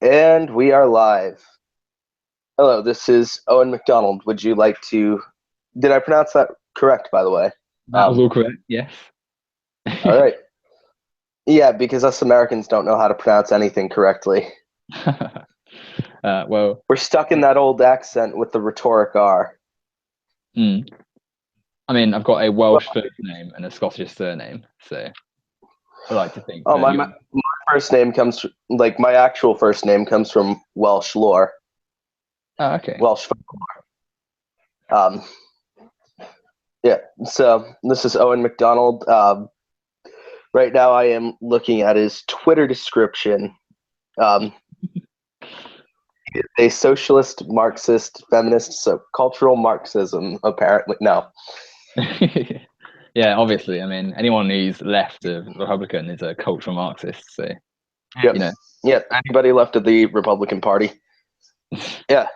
And we are live. Hello, this is Owen MacDonald. Would you like to? Did I pronounce that correct, by the way? That was all correct. Yes. All right. Yeah, because us Americans don't know how to pronounce anything correctly. Well, We're stuck in that old accent with the rhetoric R. mm, I mean, I've got a Welsh Well, first name and a Scottish surname, so I like to think oh, that my first name like my actual first name comes from Welsh lore, Oh, okay. Welsh folklore. Um, yeah. So this is Owen MacDonald. Right now, I am looking at his Twitter description. Um, a socialist, Marxist, feminist, so cultural Marxism, apparently. No. Yeah, obviously. I mean, anyone who's left of Republican is a cultural Marxist. So, Yep. you know, Yeah, anybody left of the Republican Party. Yeah.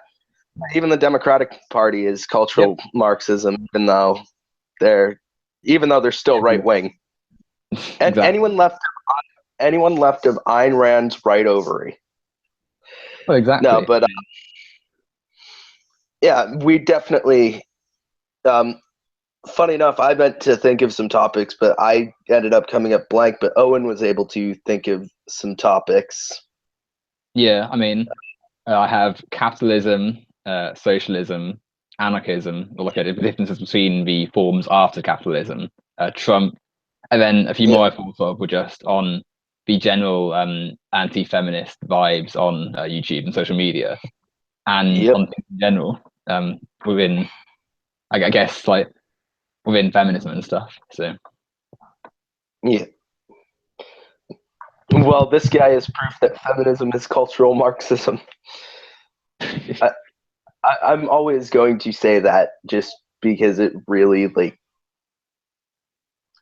Even the Democratic Party is yep, cultural Marxism, even though they're still right everywhere. wing. And Exactly. anyone left of Ayn Rand's right ovary. Well, No, exactly. but yeah, we definitely um funny enough, I meant to think of some topics, but I ended up coming up blank. But Owen was able to think of some topics. Yeah, I mean, I have capitalism, socialism, anarchism, or look at the differences between the forms after capitalism, Trump, and then a few Yeah, more I thought of were just on the general anti-feminist vibes on YouTube and social media, and yep, on things in general within, I guess, like within feminism and stuff. So yeah. Well, this guy is proof that feminism is cultural Marxism. I, I'm always going to say that just because it really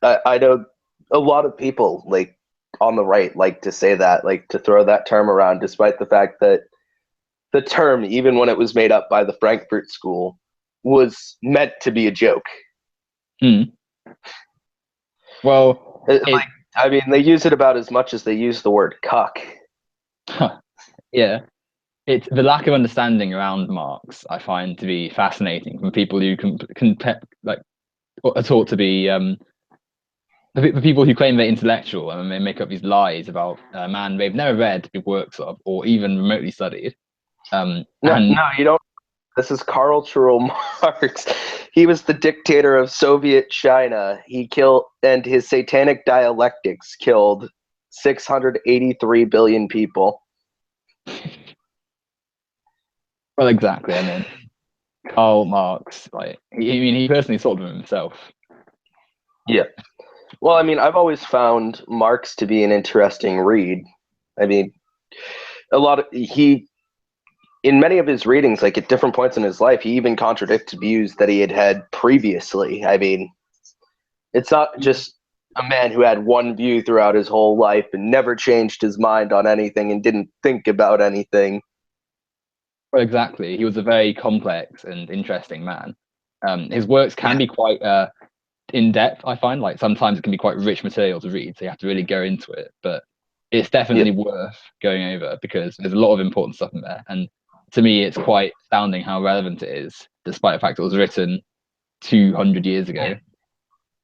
I know a lot of people on the right like to say that, like to throw that term around, despite the fact that the term, even when it was made up by the Frankfurt School, was meant to be a joke. hmm. Well, Like, it I mean, they use it about as much as they use the word cuck. yeah, it's the lack of understanding around Marx I find to be fascinating from people who can like are taught to be the people who claim they're intellectual and they make up these lies about a man they've never read the works of or even remotely studied. No, And no, you don't. This is Karl Marx. He was the dictator of Soviet China. He killed, and his satanic dialectics killed 683 billion people. well, exactly. I mean, Karl Marx, like, I mean, he personally thought of them himself. Yeah. Well, I mean, I've always found Marx to be an interesting read. I mean, in many of his readings, like at different points in his life, he even contradicts views that he had had previously. I mean, it's not just a man who had one view throughout his whole life and never changed his mind on anything and didn't think about anything. Well, exactly. He was a very complex and interesting man. His works can Yeah, be quite in depth, I find. Like sometimes it can be quite rich material to read, so you have to really go into it. But it's yeah. definitely worth going over because there's a lot of important stuff in there. And to me, it's quite astounding how relevant it is, despite the fact it was written 200 years ago,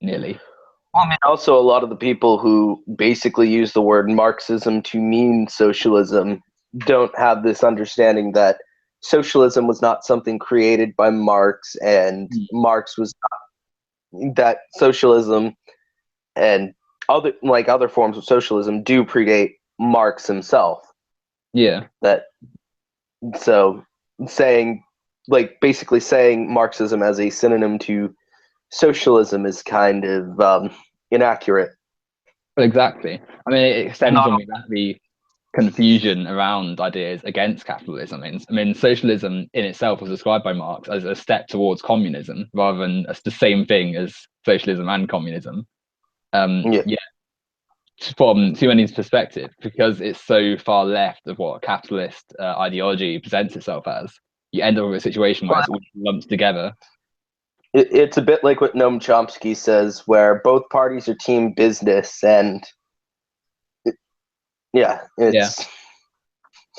nearly. Well, I mean, also a lot of the people who basically use the word Marxism to mean socialism don't have this understanding that socialism was not something created by Marx, and Mm. Marx was that socialism and other forms of socialism do predate Marx himself. Yeah, That so saying basically saying Marxism as a synonym to socialism is kind of inaccurate. well, exactly. I mean, it stems Not from the confusion around ideas against capitalism. I mean, socialism in itself was described by Marx as a step towards communism rather than as the same thing as socialism and communism. yeah. Yeah, from humanity's perspective, because it's so far left of what capitalist ideology presents itself as, you end up with a situation where Well, it's all lumped together. it's a bit like what Noam Chomsky says, where both parties are team business, and yeah, Yeah,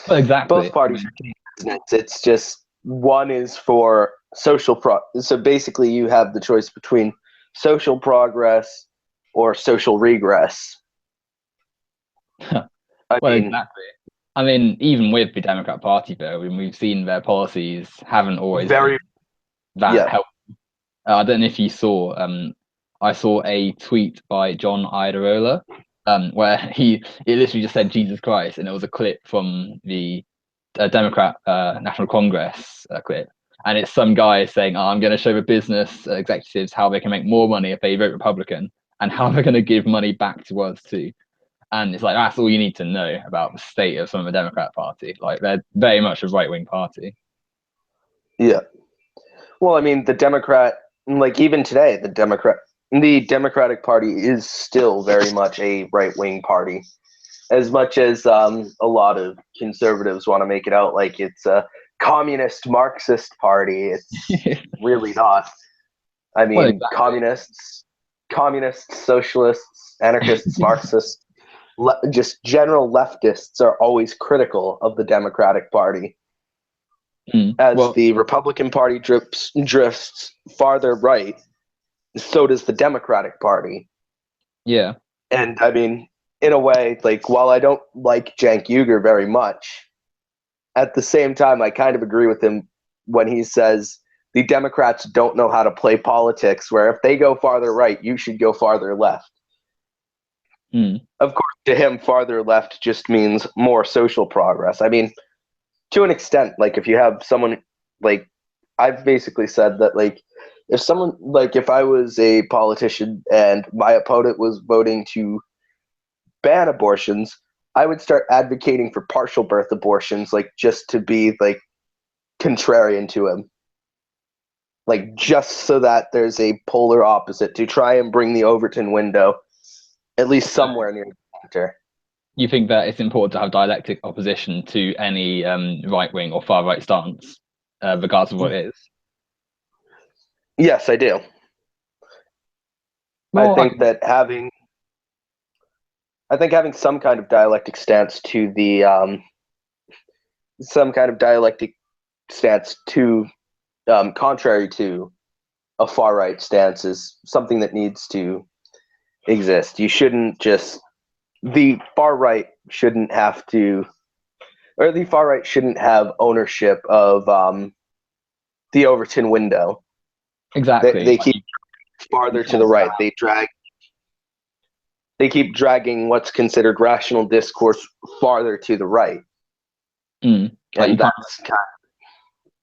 Well, exactly. Both parties are taking business. It's just one is for so basically you have the choice between social progress or social regress. I Well, mean, exactly. I mean, even with the Democrat Party, though, we've seen their policies haven't always very been that yeah. helpful. I don't know if you saw. I saw a tweet by John Iadarola, where he literally just said Jesus Christ, and it was a clip from the Democrat National Congress clip, and it's some guy saying, "I'm going to show the business executives how they can make more money if they vote Republican, and how they're going to give money back to us too." And it's like that's all you need to know about the state of some of the Democrat Party. Like they're very much a right wing party. Yeah. Well, I mean, like even today, the Democratic Party is still very much a right wing party. As much as a lot of conservatives want to make it out like it's a communist Marxist party, it's really not. I Well, mean, exactly. communists, socialists, anarchists, Marxists, just general leftists are always critical of the Democratic Party. As Well, the Republican Party drifts farther right, so does the Democratic Party. yeah. And I mean, in a way, like while I don't like Cenk Uygur very much, at the same time, I kind of agree with him when he says the Democrats don't know how to play politics, where if they go farther right, you should go farther left. Of course, to him, farther left just means more social progress. I mean, to an extent, like if you have someone like I've basically said that like if I was a politician and my opponent was voting to ban abortions, I would start advocating for partial birth abortions, like just to be like contrarian to him. Like just so that there's a polar opposite to try and bring the Overton window at least somewhere near the center. You think that it's important to have dialectic opposition to any right wing or far right stance, regardless of what it is? Yes, I do. I Well, think that having some kind of dialectic stance to the some kind of dialectic stance to contrary to a far right stance is something that needs to exist. You shouldn't just the far right shouldn't have to, or the far right shouldn't have ownership of the Overton window. exactly. They Like, keep farther to the talk right. about, They keep dragging what's considered rational discourse farther to the right, like and that's kind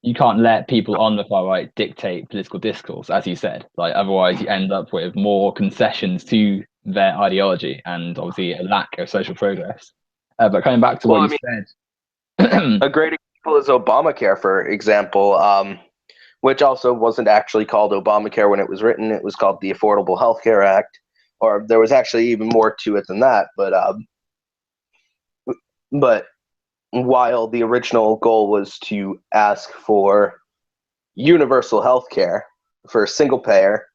you can't let people on the far right dictate political discourse, as you said. Like otherwise, you end up with more concessions to their ideology and obviously a lack of social progress. But coming back to well, what I you mean, said, a great example is Obamacare, for example, which also wasn't actually called Obamacare when it was written. It was called the Affordable Health Care Act, or there was actually even more to it than that. But while the original goal was to ask for universal health care for single payer,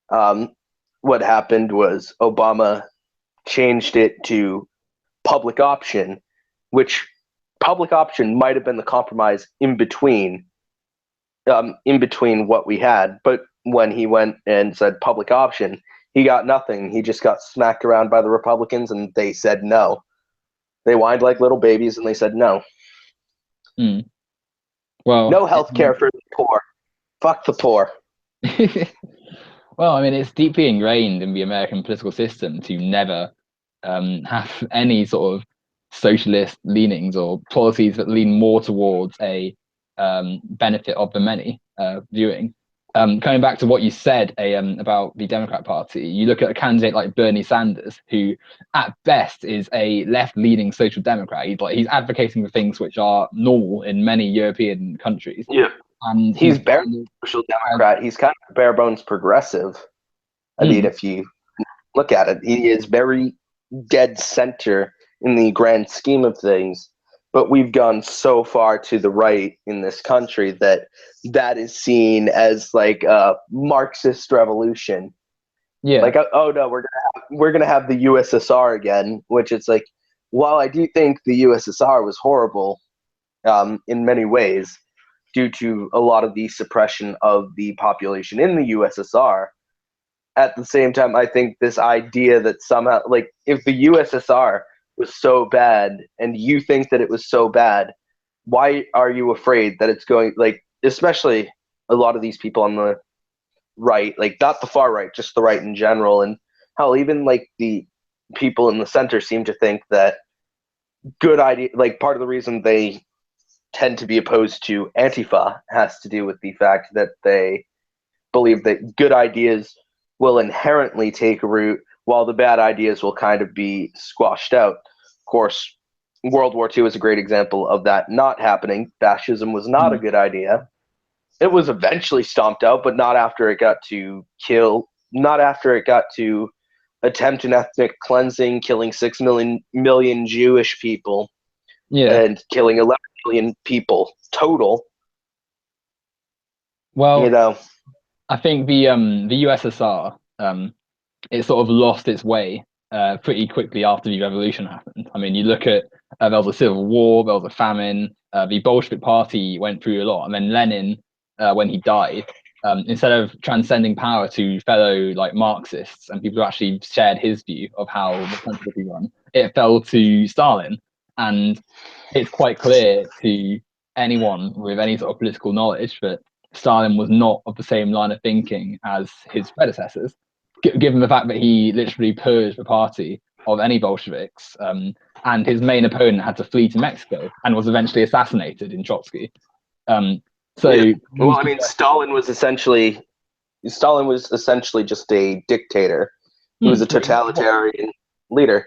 what happened was Obama changed it to public option, which public option might have been the compromise in between what we had. But when he went and said public option, he got nothing. He just got smacked around by the Republicans, and they said no. They whined like little babies, and they said no. well, No health care for the poor. Fuck the poor. well, I mean, it's deeply ingrained in the American political system to never have any sort of socialist leanings or policies that lean more towards a benefit of the many viewing. Coming back to what you said about the Democrat Party, you look at a candidate like Bernie Sanders, who at best is a left-leaning social democrat. He's advocating for things which are normal in many European countries, Yeah. and He's he's bare kind of social democrat. He's kind of bare bones progressive. I mean, if you look at it, he is very dead center in the grand scheme of things. But we've gone so far to the right in this country that is seen as like a Marxist revolution. yeah. Like, oh no, we're gonna have the USSR again, which it's like, while I do think the USSR was horrible in many ways due to a lot of the suppression of the population in the USSR, at the same time, I think this idea that somehow, like, if the USSR was so bad and you think that it was so bad, why are you afraid that it's going, like, especially a lot of these people on the right, like, not the far right, just the right in general, and hell, even like the people in the center seem to think that good idea, like, part of the reason they tend to be opposed to Antifa has to do with the fact that they believe that good ideas will inherently take root while the bad ideas will kind of be squashed out. Of course, World War II is a great example of that not happening. Fascism was not a good idea. It was eventually stomped out, but not after it got to kill, not after it got to attempt an ethnic cleansing, killing 6 million Jewish people Yeah. and killing 11 million people total. Well, You know, I think the USSR it sort of lost its way pretty quickly after the revolution happened. I mean, you look at there was a civil war, there was a famine, the Bolshevik Party went through a lot, and then Lenin, when he died, instead of transcending power to fellow like Marxists and people who actually shared his view of how the country would be run, it fell to Stalin, and it's quite clear to anyone with any sort of political knowledge that Stalin was not of the same line of thinking as his predecessors, given the fact that he literally purged the party of any Bolsheviks, and his main opponent had to flee to Mexico and was eventually assassinated in Trotsky. So, yeah. Well, I mean, Stalin was essentially just a dictator. He was a totalitarian leader.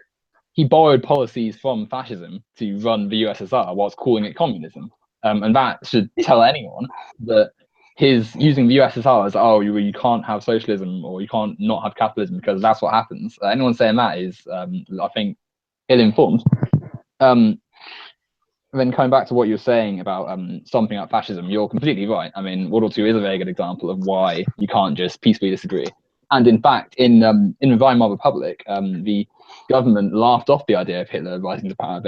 He borrowed policies from fascism to run the USSR whilst calling it communism. And that should tell anyone that his using the USSR as, oh, you can't have socialism or you can't not have capitalism because that's what happens. Anyone saying that is, I think, ill-informed. Then coming back to what you were saying about stomping out fascism, you're completely right. I mean, World War II is a very good example of why you can't just peacefully disagree. And in fact, in the Weimar Republic, the government laughed off the idea of Hitler rising to power.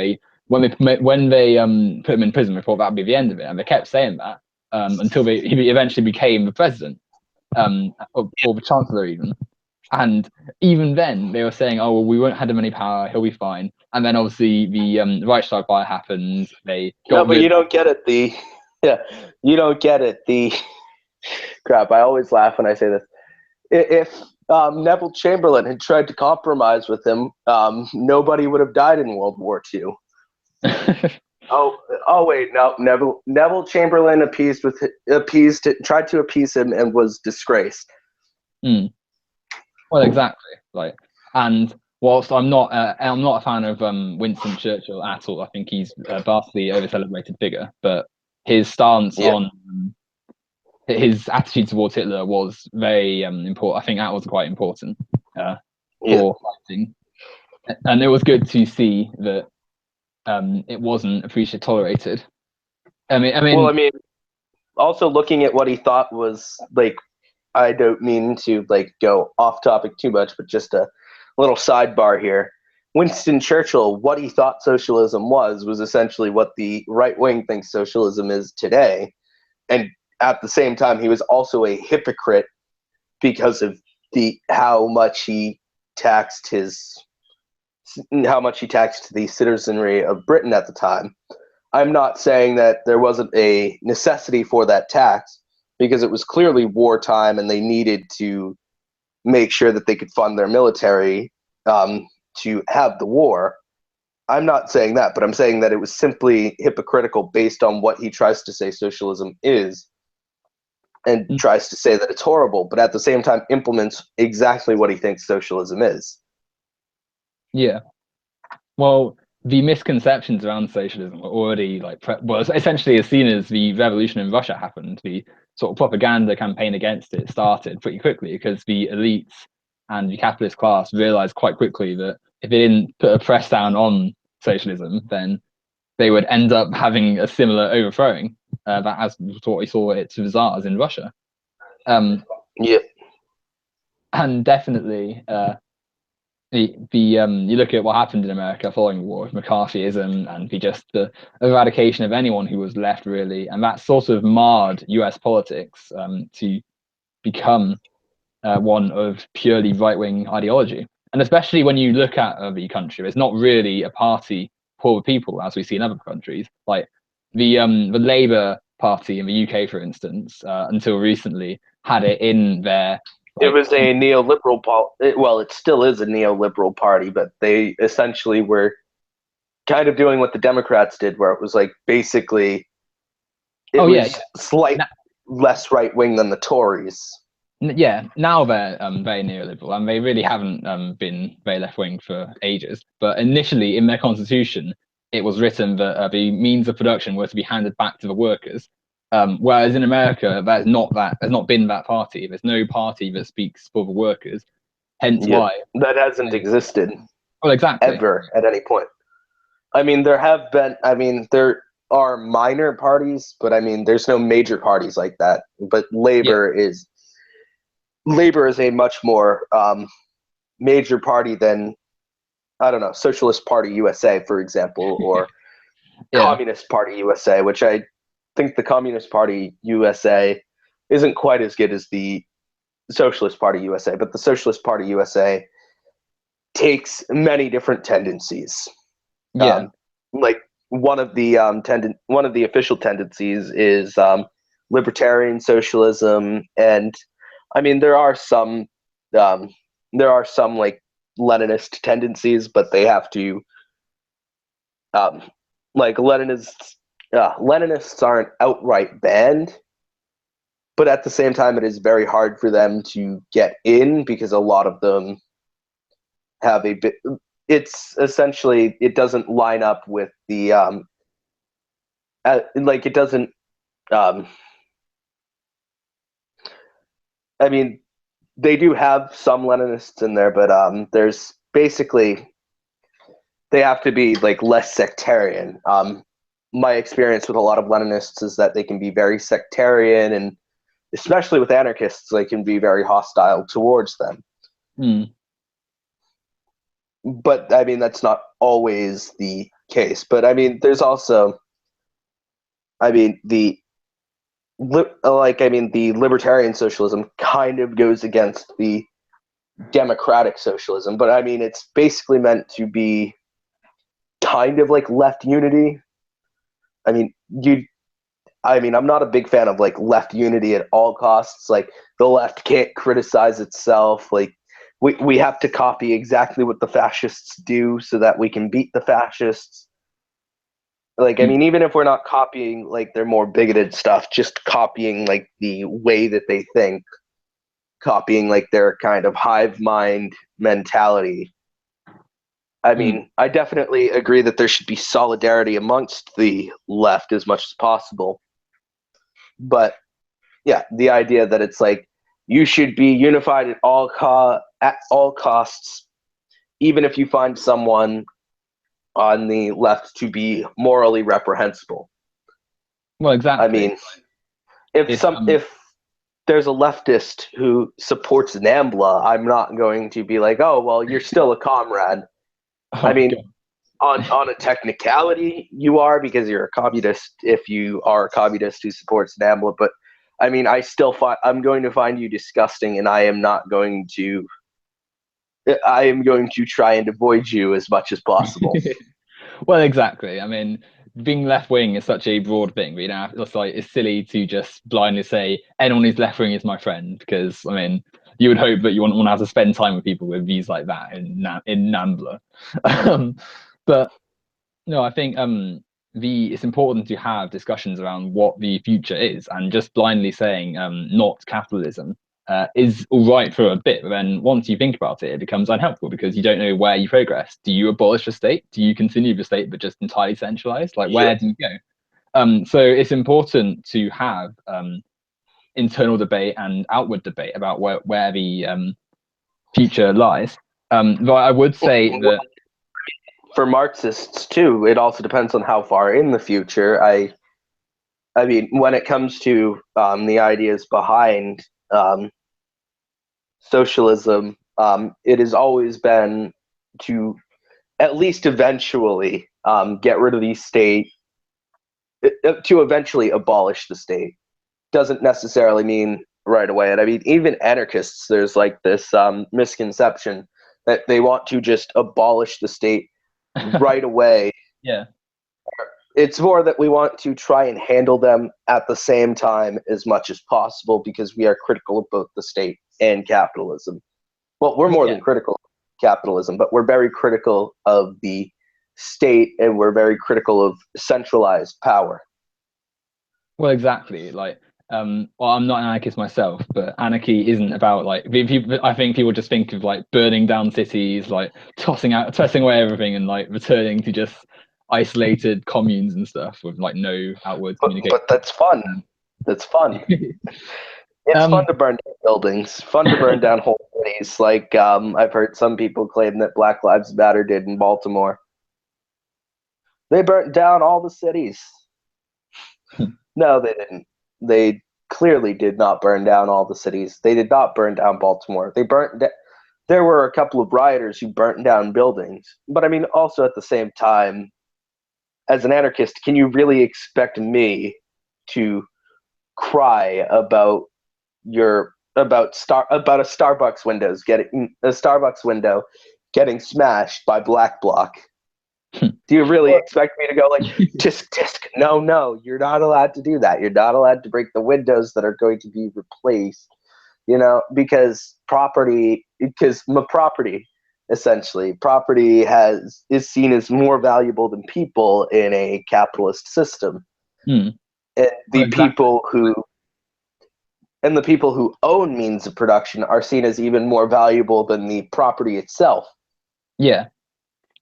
When they put him in prison, they thought that would be the end of it, and they kept saying that until he eventually became the president, or the chancellor even. And even then, they were saying, "Oh, well, we won't have him any power; he'll be fine." And then, obviously, the Reichstag fire happened. They got No, but you don't get it. You don't get it. The crap. I always laugh when I say this. If Neville Chamberlain had tried to compromise with him, nobody would have died in World War II. Oh wait, no. Neville Chamberlain tried to appease him and was disgraced. Well, exactly. And whilst I'm not a fan of Winston Churchill at all. I think he's a vastly over-celebrated figure, but his stance on his attitude towards Hitler was very important. I think that was quite important for fighting, and it was good to see that it wasn't appreciated, tolerated. I mean, also looking at what he thought was like. I don't mean to go off topic too much, but just a little sidebar here. Winston Churchill, what he thought socialism was essentially what the right wing thinks socialism is today. And at the same time, he was also a hypocrite because of how much he taxed the citizenry of Britain at the time. I'm not saying that there wasn't a necessity for that tax, because it was clearly wartime and they needed to make sure that they could fund their military to have the war. I'm not saying that, but I'm saying that it was simply hypocritical based on what he tries to say socialism is and tries to say that it's horrible, but at the same time implements exactly what he thinks socialism is. Yeah. Well, the misconceptions around socialism were already essentially as soon as the revolution in Russia happened, the sort of propaganda campaign against it started pretty quickly because the elites and the capitalist class realized quite quickly that if they didn't put a press down on socialism, then they would end up having a similar overthrowing that as what we saw it to the Tsars in Russia. And definitely You look at what happened in America following the war with McCarthyism and the eradication of anyone who was left, really, and that sort of marred US politics to become one of purely right-wing ideology. And especially when you look at the country, it's not really a party for the people, as we see in other countries. Like the Labour Party in the UK, for instance, until recently, had it in their It like was a neoliberal well, it still is a neoliberal party, but they essentially were kind of doing what the Democrats did, where it was like basically it oh yeah, was slight less right wing than the Tories. yeah, now they're very neoliberal, and they really haven't been very left wing for ages. But initially, in their constitution, it was written that the means of production were to be handed back to the workers. Whereas in America, there's not been that party. There's no party that speaks for the workers. Hence Yeah, why. that hasn't existed Well, exactly. ever at any point. I mean, there have been. I mean, there are minor parties, but I mean, there's no major parties like that. But Yeah, Labor is a much more major party than, I don't know, Socialist Party USA, for example, or yeah, Communist Party USA, which I think the Communist Party USA isn't quite as good as the Socialist Party USA, but the Socialist Party USA takes many different tendencies. yeah. Um, like one of the official tendencies is libertarian socialism, and I mean um, there are some like Leninist tendencies, but they have to um, like Leninists aren't outright banned, but at the same time, it is very hard for them to get in because a lot of them have a bit. It's essentially it doesn't line up with the like it doesn't. Um, I mean, they do have some Leninists in there, but there's basically they have to be like less sectarian. My experience with a lot of Leninists is that they can be very sectarian, and especially with anarchists, they can be very hostile towards them. Hmm. But I mean, that's not always the case. But I mean, there's also, I mean, the libertarian socialism kind of goes against the democratic socialism, but I mean, it's basically meant to be kind of like left unity. I mean, I'm not a big fan of like left unity at all costs. Like the left can't criticize itself. Like we have to copy exactly what the fascists do so that we can beat the fascists. Like, I mean, even if we're not copying like their more bigoted stuff, just copying like the way that they think, copying like their kind of hive mind mentality. I Hmm. mean, I definitely agree that there should be solidarity amongst the left as much as possible. But yeah, the idea that it's like you should be unified at all costs, even if you find someone on the left to be morally reprehensible. Well, I exactly. mean, if It's some if there's a leftist who supports NAMBLA, I'm not going to be like, oh well, you're still a comrade. I oh mean, god. on a technicality, you are because you're a communist. If you are a communist who supports NAMBLA, but I mean, I'm going to find you disgusting, and I am not going to. I am going to try and avoid you as much as possible. Well, exactly. I mean, being left wing is such a broad thing. You know, it's like it's silly to just blindly say anyone who's left wing is my friend because I mean, you would hope that you want to have to spend time with people with views like that in Nambla. um, but no, I think the it's important to have discussions around what the future is, and just blindly saying not capitalism is all right for a bit, but then once you think about it, it becomes unhelpful because you don't know where you progress. Do you abolish the state? Do you continue the state but just entirely centralized? Like Yeah. where do you go? So it's important to have internal debate and outward debate about where the future lies. But I would say that For Marxists too, it also depends on how far in the future. I mean, when it comes to the ideas behind socialism, it has always been to at least eventually get rid of the state, to eventually abolish the state. Doesn't necessarily mean right away. And I mean, even anarchists, there's like this misconception that they want to just abolish the state right away. Yeah. It's more that we want to try and handle them at the same time as much as possible because we are critical of both the state and capitalism. Well, we're more than critical of capitalism, but we're very critical of the state and we're very critical of centralized power. Well, exactly. Like, well, I'm not an anarchist myself, but anarchy isn't about like I think people just think of like burning down cities, like tossing away everything, and like returning to just isolated communes and stuff with like no outward communication. But that's fun. That's fun. It's fun to burn down buildings. Fun to burn down whole cities. Like I've heard some people claim that Black Lives Matter did in Baltimore. They burnt down all the cities. No, they didn't. They clearly did not burn down all the cities. They did not burn down Baltimore. There were a couple of rioters who burnt down buildings. But I mean, also at the same time, as an anarchist, can you really expect me to cry about a Starbucks window getting smashed by Black Bloc? Do you really expect me to go like tisk tisk? No, you're not allowed to do that. You're not allowed to break the windows that are going to be replaced. Because essentially property is seen as more valuable than people in a capitalist system. And the people who own means of production are seen as even more valuable than the property itself. Yeah.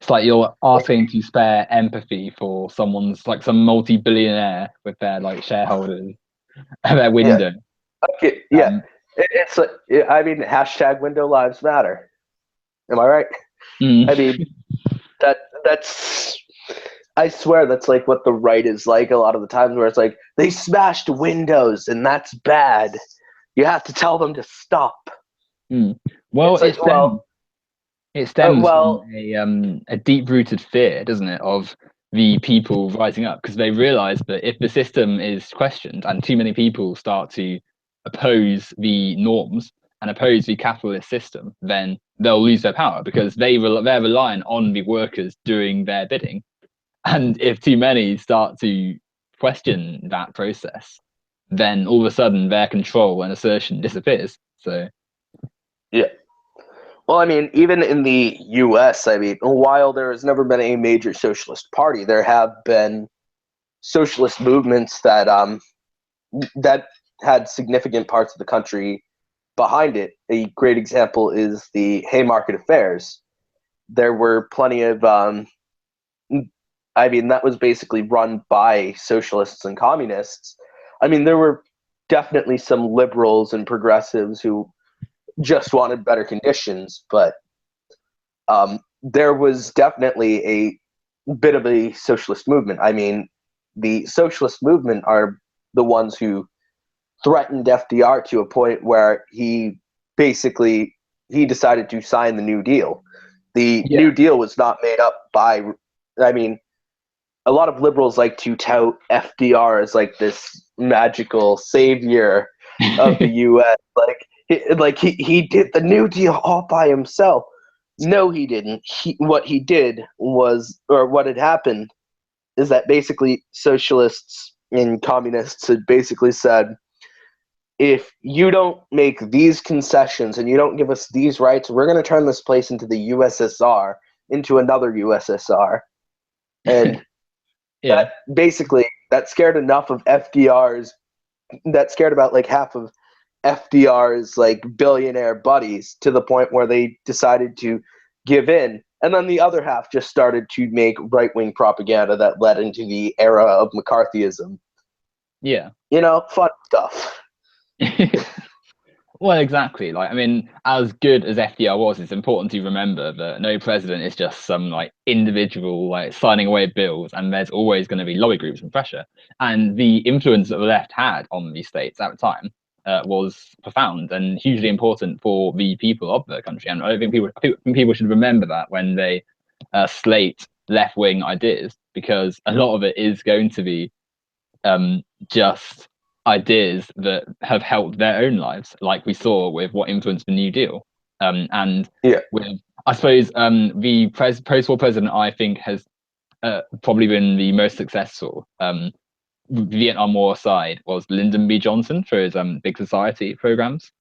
It's like you're asking to spare empathy for someone's like some multi-billionaire with their like shareholders at their window. Okay, yeah. It's like, I mean, hashtag window lives matter. Am I right? I mean, that's I swear that's like what the right is like a lot of the times, where it's like they smashed windows and that's bad. You have to tell them to stop. Well, it stems from a deep-rooted fear, doesn't it, of the people rising up, because they realize that if the system is questioned and too many people start to oppose the norms and oppose the capitalist system, then they'll lose their power because they're relying on the workers doing their bidding. And if too many start to question that process, then all of a sudden their control and assertion disappears. So, yeah. Well, I mean, even in the U.S., I mean, while there has never been a major socialist party, there have been socialist movements that had significant parts of the country behind it. A great example is the Haymarket Affairs. There were plenty of, that was basically run by socialists and communists. I mean, there were definitely some liberals and progressives who just wanted better conditions, but there was definitely a bit of a socialist movement. I mean, the socialist movement are the ones who threatened FDR to a point where he decided to sign the New Deal. The New Deal was not made up by, I mean, a lot of liberals like to tout FDR as like this magical savior of the U.S. He did the New Deal all by himself. No, he didn't. What had happened is that basically socialists and communists had basically said, if you don't make these concessions and you don't give us these rights, we're going to turn this place into the USSR, into another USSR. And that scared enough of that scared about like half of FDR's like billionaire buddies to the point where they decided to give in. And then the other half just started to make right-wing propaganda that led into the era of McCarthyism. Yeah. Fun stuff. Well, exactly. Like, I mean, as good as FDR was, it's important to remember that no president is just some like individual like signing away bills, and there's always going to be lobby groups and pressure. And the influence that the left had on these states at the time was profound and hugely important for the people of the country. And I think people should remember that when they slate left-wing ideas, because a lot of it is going to be just ideas that have helped their own lives, like we saw with what influenced the New Deal. And with, I suppose, the post-war president, I think, has probably been the most successful. Vietnam War aside, was Lyndon B. Johnson for his Big Society programs,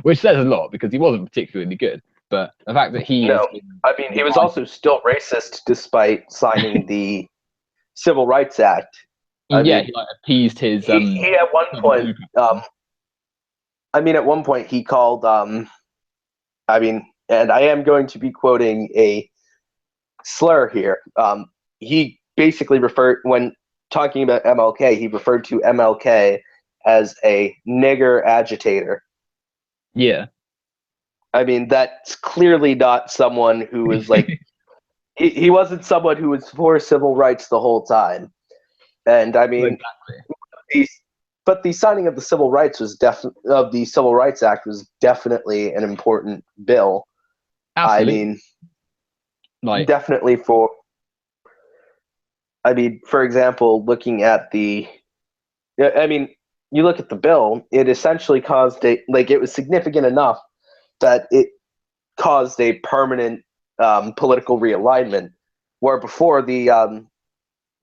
which says a lot because he wasn't particularly good. But the fact that he he was also still racist despite signing the Civil Rights Act. He like appeased his. He at one point, at one point he called, and I am going to be quoting a slur here. He basically referred, when talking about MLK, he referred to MLK as a nigger agitator. Yeah. That's clearly not someone who was like, he wasn't someone who was for civil rights the whole time. And exactly. But the signing of the Civil Rights Act was definitely an important bill. Absolutely. Definitely for example, looking at you look at the bill, it essentially caused it was significant enough that it caused a permanent political realignment, where before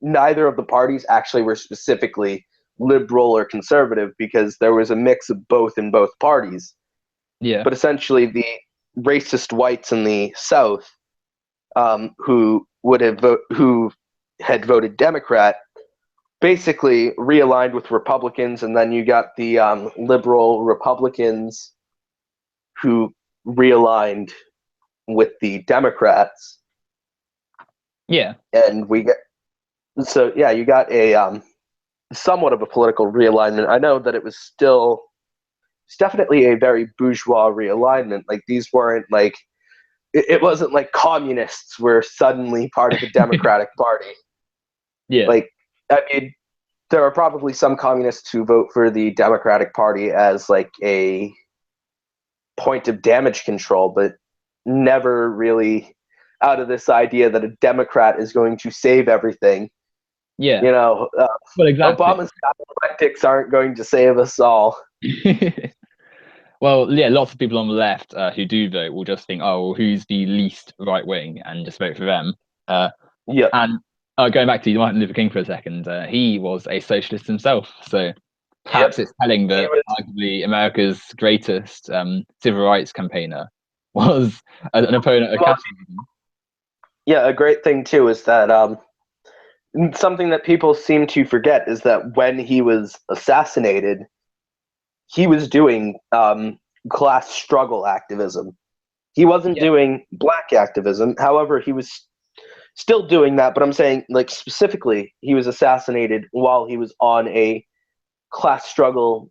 neither of the parties actually were specifically liberal or conservative, because there was a mix of both in both parties. Yeah. But essentially, the racist whites in the South, who had voted Democrat, basically realigned with Republicans, and then you got the liberal Republicans who realigned with the Democrats. Yeah. And you got a somewhat of a political realignment. I know that it's definitely a very bourgeois realignment. Like, these weren't like, it wasn't like communists were suddenly part of the Democratic Party. Yeah. There are probably some communists who vote for the Democratic Party as like a point of damage control, but never really out of this idea that a Democrat is going to save everything. Yeah. Well, exactly. Obama's dialectics aren't going to save us all. Well, yeah, lots of people on the left who do vote will just think, oh, well, who's the least right wing, and just vote for them. And going back to Martin Luther King for a second, he was a socialist himself, so perhaps it's telling that arguably America's greatest civil rights campaigner was an opponent of capitalism. Yeah, a great thing too is that something that people seem to forget is that when he was assassinated, he was doing class struggle activism. He wasn't doing black activism. However, he was still doing that, but I'm saying, like, specifically, he was assassinated while he was on a class struggle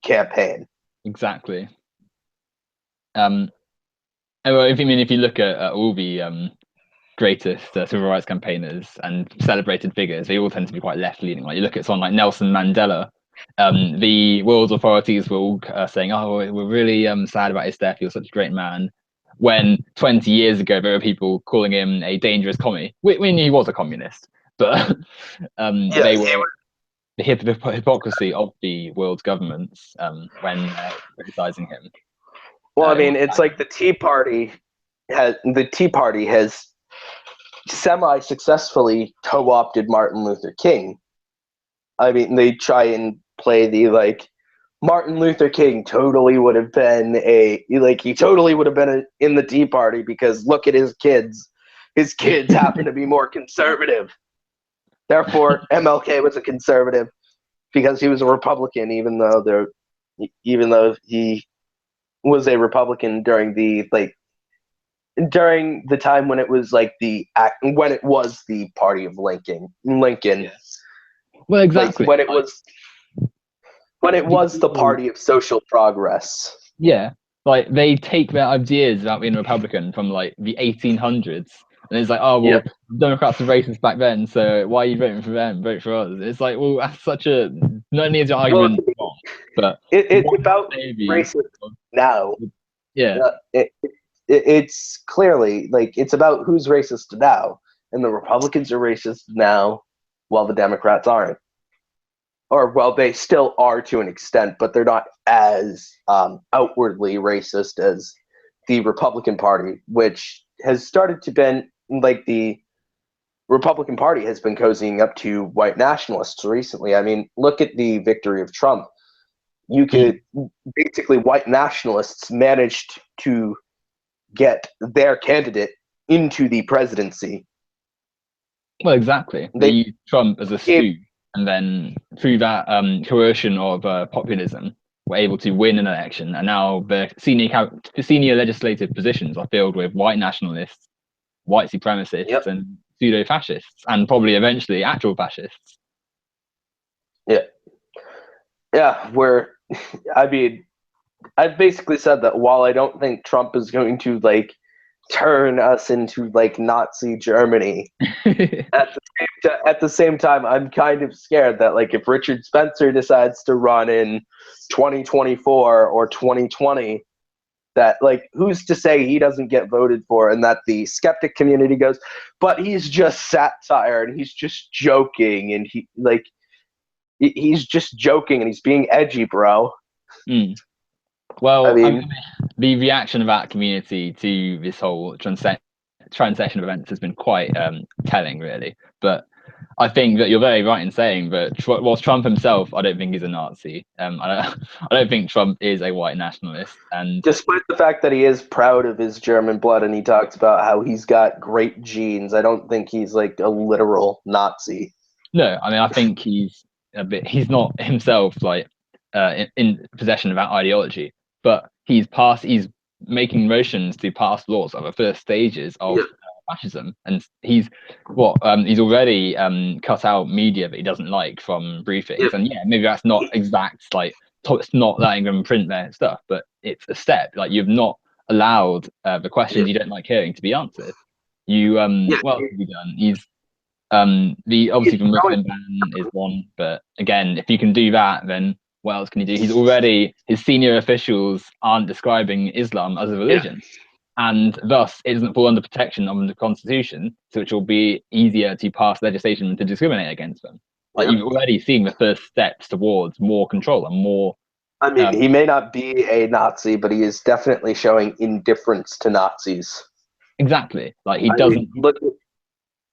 campaign. Exactly. Well, if you look at all the greatest civil rights campaigners and celebrated figures, they all tend to be quite left-leaning. Like, you look at someone like Nelson Mandela, the world authorities were all saying, "Oh, we're really sad about his death. He was such a great man." When 20 years ago there were people calling him a dangerous commie. We knew he was a communist, but they were the hypocrisy of the world's governments when criticizing him. Well, it's like the Tea Party has semi-successfully co-opted Martin Luther King. They try and play the, like, Martin Luther King totally would have been he totally would have been in the Tea Party because look at his kids. His kids happen to be more conservative. Therefore, MLK was a conservative because he was a Republican, even though he was a Republican during the time when it was like when it was the party of Lincoln. Yes. Well, exactly. Like, when it was the party of social progress. Yeah, like, they take their ideas about being a Republican from like the 1800s, and it's like, oh well, Democrats were racist back then, so why are you voting for them? Vote for us. It's like, well, that's such a not only is your argument wrong, But it's what about maybe, racism now. yeah, Uh, it, it's clearly like it's about who's racist now, and the Republicans are racist now, while the Democrats aren't. Or well, they still are to an extent, but they're not as outwardly racist as the Republican Party, which has started to been like the Republican Party has been cozying up to white nationalists recently. I mean, look at the victory of Trump. You could basically white nationalists managed to get their candidate into the presidency. well, exactly. They They use Trump as a gave spook, and then through that coercion of populism, were able to win an election. And now the senior legislative positions are filled with white nationalists, white supremacists, yep, and pseudo fascists, and probably eventually actual fascists. yeah, yeah. Where I mean, I've basically said that while I don't think Trump is going to like turn us into like Nazi Germany, at the same time, I'm kind of scared that like if Richard Spencer decides to run in 2024 or 2020, that like who's to say he doesn't get voted for, and that the skeptic community goes, but he's just satire and he's just joking and he's just joking and he's being edgy, bro. Mm. I Well, I mean, mean, the reaction of that community to this whole transition of events has been quite telling, really. But I think that you're very right in saying that whilst Trump himself, I don't think he's a Nazi. I don't think Trump is a white nationalist. And despite the fact that he is proud of his German blood and he talks about how he's got great genes, I don't think he's like a literal Nazi. no, I mean, I think he's not himself like in possession of that ideology, but he's making motions to pass laws of the first stages of Yeah. fascism, and he's already cut out media that he doesn't like from Yeah. briefings, and yeah, maybe that's not exact, like it's not letting them print their stuff, but it's a step. Like you've not allowed the questions you don't like hearing to be answered. You Yeah. what else have you done? The He's obviously the throwing, Muslim ban is one, but again, if you can do that, then what else can you do? His senior officials aren't describing Islam as a yeah. religion, and thus it doesn't fall under protection of the constitution, so which will be easier to pass legislation to discriminate against them. Like Yeah. you've already seen the first steps towards more control and more. I mean, he may not be a Nazi, but he is definitely showing indifference to Nazis. Exactly, like he I mean, doesn't.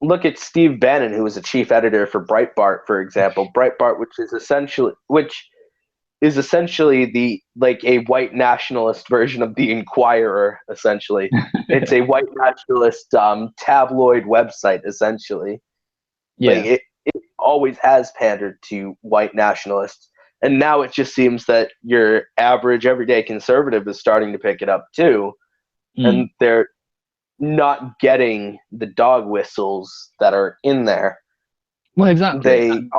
look at Steve Bannon, who was a chief editor for Breitbart, for example. Breitbart, which is essentially the like a white nationalist version of the Inquirer. Essentially, it's a white nationalist tabloid website. Essentially, like Yeah. it always has pandered to white nationalists, and now it just seems that your average everyday conservative is starting to pick it up too, Mm. and they're not getting the dog whistles that are in there. Well, exactly. They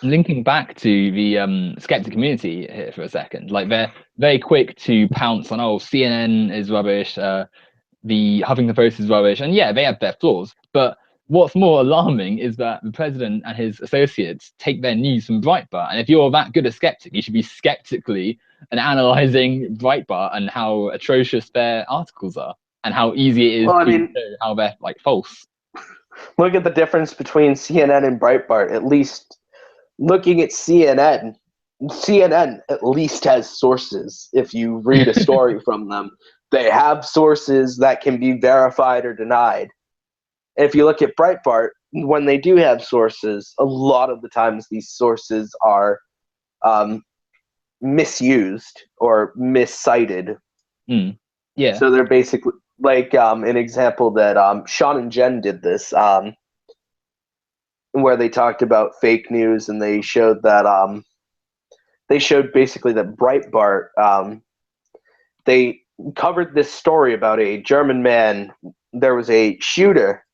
Linking back to the skeptic community here for a second, like they're very quick to pounce on, oh, CNN is rubbish, the Huffington Post is rubbish, and yeah, they have their flaws. But what's more alarming is that the president and his associates take their news from Breitbart. And if you're that good a skeptic, you should be skeptically and analyzing Breitbart and how atrocious their articles are, and how easy it is well, I to mean, show how they're like false. look at the difference between CNN and Breitbart. At least looking at CNN at least has sources. If you read a story from them, they have sources that can be verified or denied. If you look at Breitbart, when they do have sources, a lot of the times these sources are um, misused or miscited. Mm. Yeah. So they're basically like an example that Sean and Jen did this, where they talked about fake news and they showed that they showed basically that Breitbart they covered this story about a German man. There was a shooter,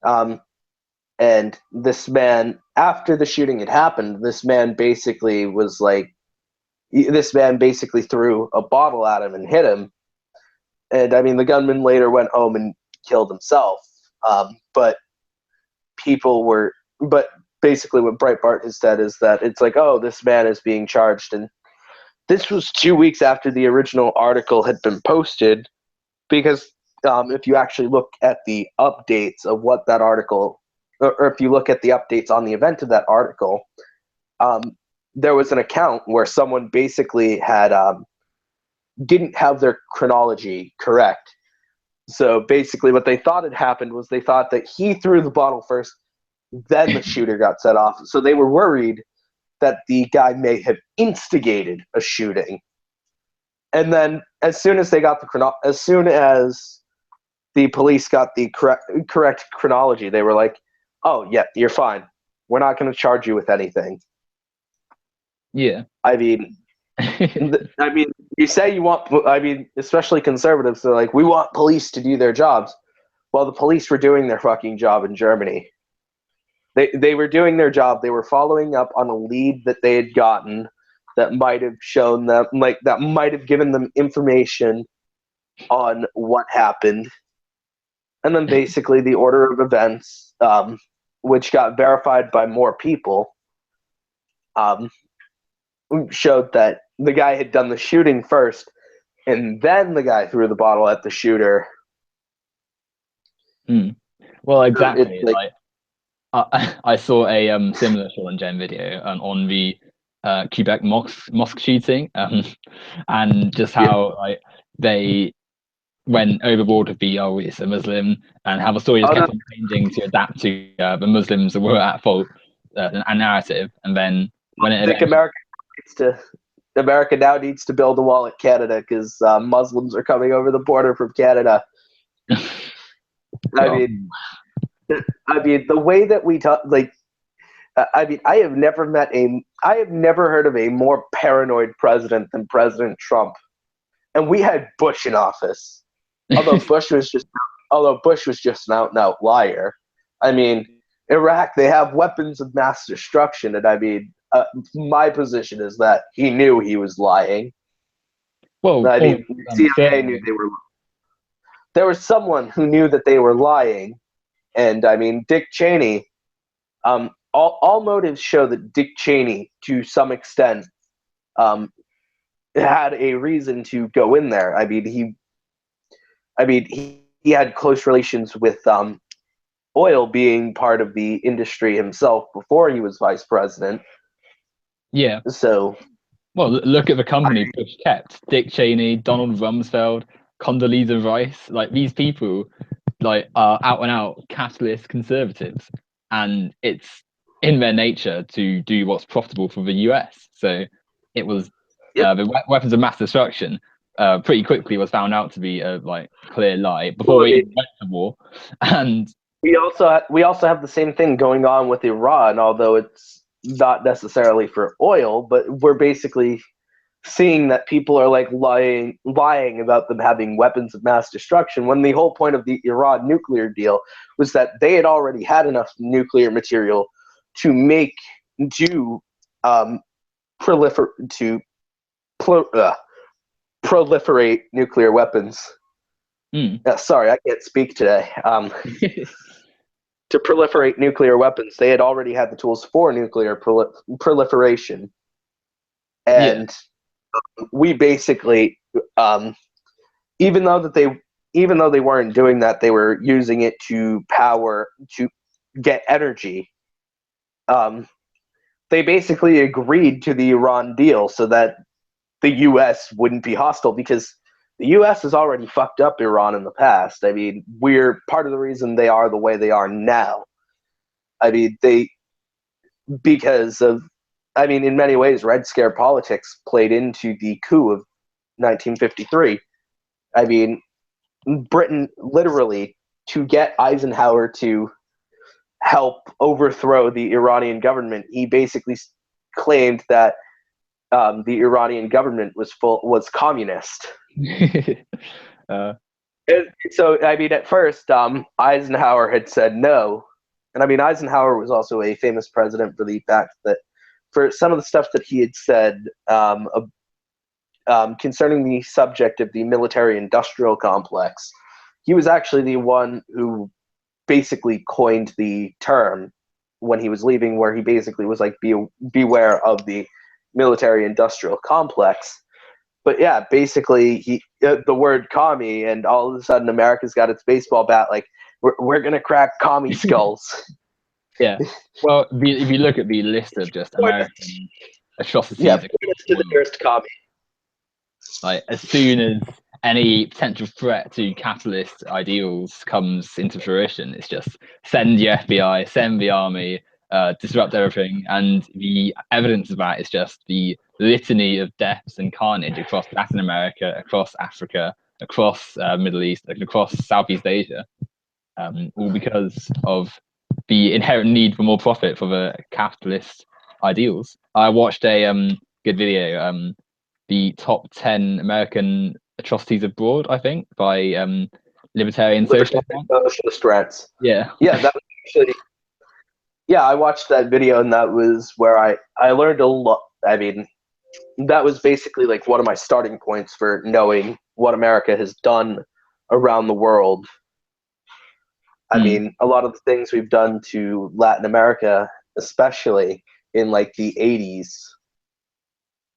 and this man, after the shooting had happened, this man basically threw a bottle at him and hit him. And I mean, the gunman later went home and killed himself. But people were, but basically what Breitbart has said is that it's like, oh, this man is being charged, and this was 2 weeks after the original article had been posted, because if you actually look at the updates of what that article, or if you look at the updates on the event of that article, there was an account where someone basically had didn't have their chronology correct. So basically what they thought had happened was they thought that he threw the bottle first, then the shooter got set off. So they were worried that the guy may have instigated a shooting. And then as soon as the police got the correct chronology, they were like, oh, yeah, you're fine. We're not going to charge you with anything. Yeah. I mean, you say you want, especially conservatives, they're like, we want police to do their jobs. Well, the police were doing their fucking job in Germany. They were doing their job. They were following up on a lead that they had gotten that might have shown them, that might have given them information on what happened. And then basically the order of events, which got verified by more people, showed that the guy had done the shooting first, and then the guy threw the bottle at the shooter. Well, exactly. I saw a similar Sean Jen video on the Quebec mosque shooting, and just how they went overboard with the it's a Muslim, and how the story just kept on changing to adapt to the Muslims were at fault, a narrative, and then when it America now needs to build a wall at Canada because Muslims are coming over the border from Canada. I mean, the way that we talk, I have never heard of a more paranoid president than President Trump, and we had Bush in office. Although Bush was just an out-and-out liar. I mean, Iraq, they have weapons of mass destruction, and I mean, my position is that he knew he was lying. Well, I mean, CIA knew they were. There was someone who knew that they were lying, and I mean, Dick Cheney. All motives show that Dick Cheney, to some extent, had a reason to go in there. I mean, he had close relations with oil, being part of the industry himself before he was vice president. Yeah. So, well, look at the company Bush kept: Dick Cheney, Donald Rumsfeld, Condoleezza Rice. Like, these people, are out and out capitalist conservatives, and it's in their nature to do what's profitable for the US. So it was the weapons of mass destruction. Pretty quickly was found out to be a clear lie before we even went to war, and we also have the same thing going on with Iran, although it's not necessarily for oil, but we're basically seeing that people are lying about them having weapons of mass destruction, when the whole point of the Iran nuclear deal was that they had already had enough nuclear material to proliferate nuclear weapons. Sorry, I can't speak today. To proliferate nuclear weapons, they had already had the tools for nuclear proliferation. And we basically, even though they weren't doing that, they were using it to get energy. They basically agreed to the Iran deal so that the U.S. wouldn't be hostile, because the U.S. has already fucked up Iran in the past. I mean, we're part of the reason they are the way they are now. I mean, in many ways, Red Scare politics played into the coup of 1953. I mean, Britain, literally, to get Eisenhower to help overthrow the Iranian government, he basically claimed that the Iranian government was communist. So, I mean, at first, Eisenhower had said no. And I mean, Eisenhower was also a famous president for the fact that for some of the stuff that he had said concerning the subject of the military-industrial complex, he was actually the one who basically coined the term. when he was leaving, where he basically was like, beware of the military-industrial complex. But yeah, basically, the word commie, and all of a sudden, America's got its baseball bat. Like, we're gonna crack commie skulls. Yeah. Well, if you look at the list of just American Yeah, atrocities point us across the to the world, nearest commie. like as soon as any potential threat to capitalist ideals comes into fruition, it's just send the FBI, send the army, disrupt everything. And the evidence of that is just the litany of deaths and carnage across Latin America, across Africa, across Middle East, across Southeast Asia, all because of the inherent need for more profit for the capitalist ideals. I watched a good video, the top 10 American atrocities abroad, I think, by libertarian socialist. Socialist rants. Yeah. Yeah, that was actually. Yeah, I watched that video, and that was where I learned a lot. I mean, that was basically like one of my starting points for knowing what America has done around the world. I mean, a lot of the things we've done to Latin America, especially in like the 80s.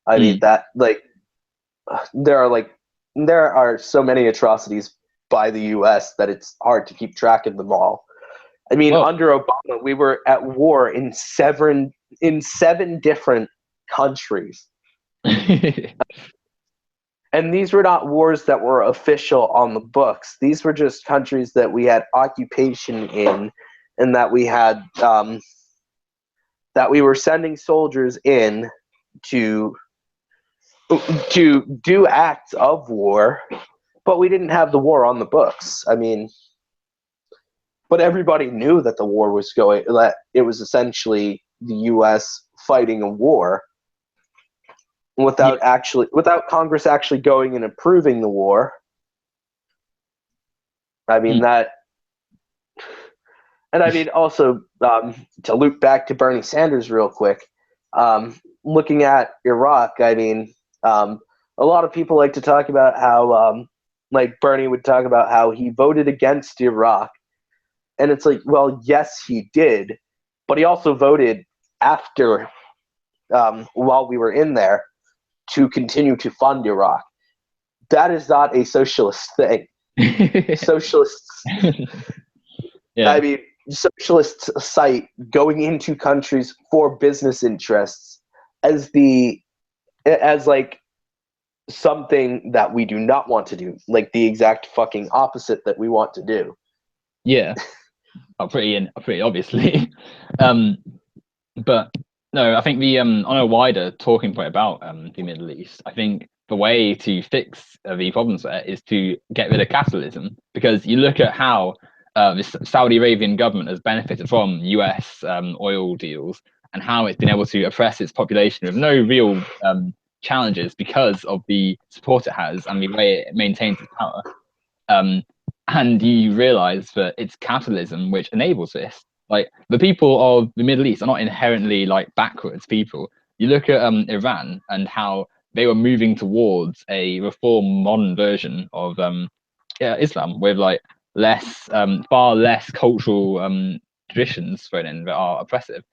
I mean, that like there are so many atrocities by the US that it's hard to keep track of them all. I mean, Well, under Obama, we were at war in seven different countries. And these were not wars that were official on the books. These were just countries that we had occupation in, and that we had that we were sending soldiers in to do acts of war, but we didn't have the war on the books. I mean, but everybody knew that the war was going. That it was essentially the U.S. fighting a war without Congress actually going and approving the war. I mean that, and I mean also to loop back to Bernie Sanders real quick. Looking at Iraq, I mean, a lot of people like to talk about how, like Bernie would talk about how he voted against Iraq, and it's like, well, yes, he did, but he also voted after, while we were in there, to continue to fund Iraq. That is not a socialist thing. Socialists, yeah. I mean, socialists cite going into countries for business interests as like something that we do not want to do, like the exact fucking opposite that we want to do. Yeah. Pretty obviously. But no, I think the on a wider talking point about the Middle East, I think the way to fix the problems there is to get rid of capitalism, because you look at how the Saudi Arabian government has benefited from US oil deals, and how it's been able to oppress its population with no real challenges because of the support it has and the way it maintains its power. And you realize that it's capitalism which enables this. Like, the people of the Middle East are not inherently like backwards people. You look at Iran and how they were moving towards a reform modern version of Islam, with like far less cultural traditions thrown in that are oppressive.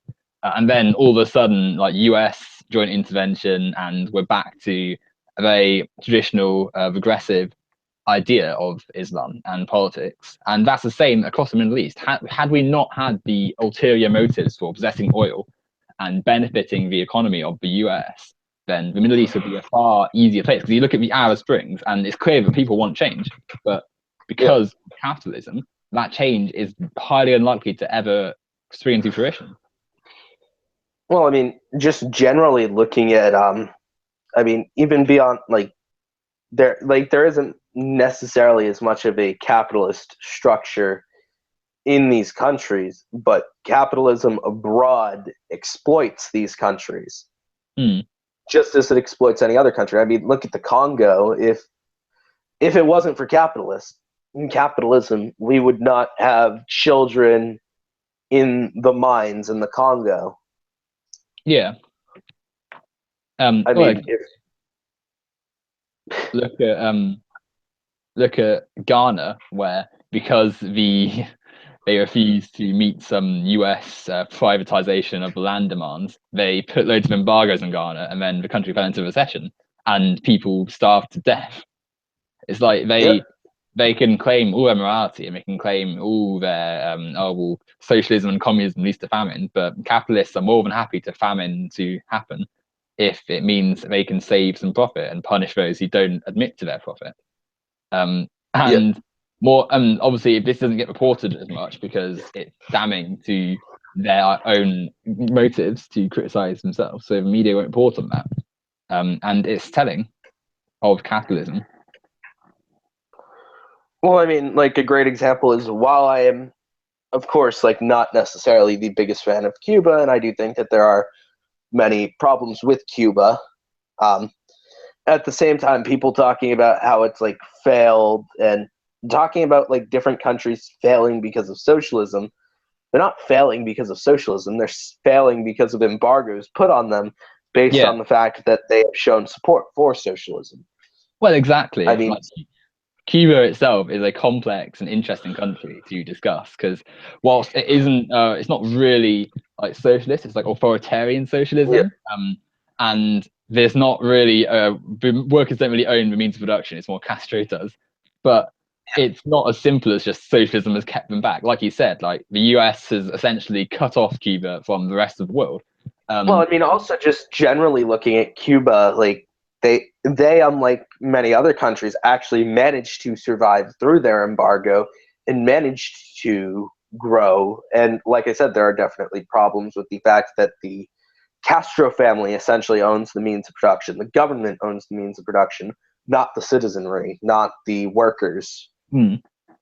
And then all of a sudden, like, US joint intervention, and we're back to a very traditional, regressive idea of Islam and politics. And that's the same across the Middle East. Had we not had the ulterior motives for possessing oil and benefiting the economy of the US, then the Middle East would be a far easier place. Because you look at the Arab Springs, and it's clear that people want change, but because of capitalism, that change is highly unlikely to ever spring into fruition. Well, I mean, just generally looking at, I mean, even beyond there isn't necessarily as much of a capitalist structure in these countries, but capitalism abroad exploits these countries just as it exploits any other country. I mean, look at the Congo. If it wasn't for capitalism, we would not have children in the mines in the Congo. Yeah. I mean, look at Ghana, where because they refused to meet some US privatization of land demands. They put loads of embargoes on Ghana, and then the country fell into recession, and people starved to death. It's like Yep. they can claim all their morality, and they can claim all their socialism and communism leads to famine, but capitalists are more than happy to famine to happen if it means they can save some profit and punish those who don't admit to their profit. Yep. And more, obviously, if this doesn't get reported as much because it's damning to their own motives to criticize themselves, so the media won't report on that. And it's telling of capitalism. Well, I mean, like a great example is while I am, of course, like not necessarily the biggest fan of Cuba, and I do think that there are many problems with Cuba. Um, at the same time, people talking about how it's like failed and talking about like different countries failing because of socialism. They're not failing because of socialism. They're failing because of embargoes put on them based Yeah, on the fact that they have shown support for socialism. well, I exactly. mean, Like Cuba itself is a complex and interesting country to discuss because whilst it isn't, it's not really like socialist. It's like authoritarian yeah, socialism, and there's not really workers don't really own the means of production. It's more Castro does, but it's not as simple as just socialism has kept them back. Like you said, like the US has essentially cut off Cuba from the rest of the world. well, Um, I mean, also just generally looking at Cuba, like they unlike many other countries actually managed to survive through their embargo and managed to grow. And like I said, there are definitely problems with the fact that the Castro family essentially owns the means of production. The government owns the means of production, not the citizenry, not the workers. hmm,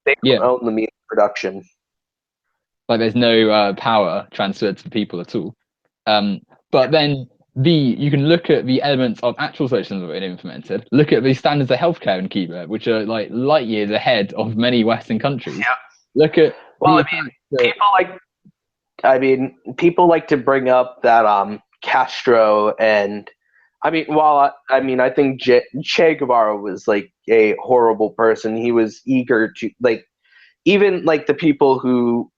They yeah, don't own the means of production. like there's no power transferred to people at all. But then you can look at the elements of actual socialism that have been implemented. Look at the standards of healthcare in Cuba, which are like light years ahead of many Western countries. Yeah. Look at Well, the I fact mean, that people like to bring up that Castro and I think Che Guevara was like a horrible person. He was eager to like even like the people who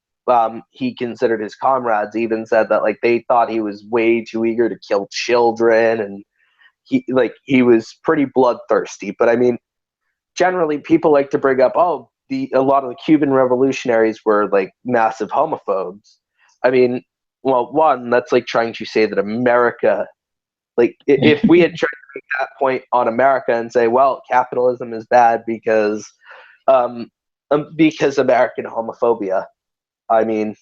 he considered his comrades even said that like they thought he was way too eager to kill children, and he was pretty bloodthirsty. But I mean, generally people like to bring up, oh, the a lot of the Cuban revolutionaries were like massive homophobes. I mean, well, one, that's like trying to say that America, like if we had tried to make that point on America and say, well, capitalism is bad because American homophobia. I mean,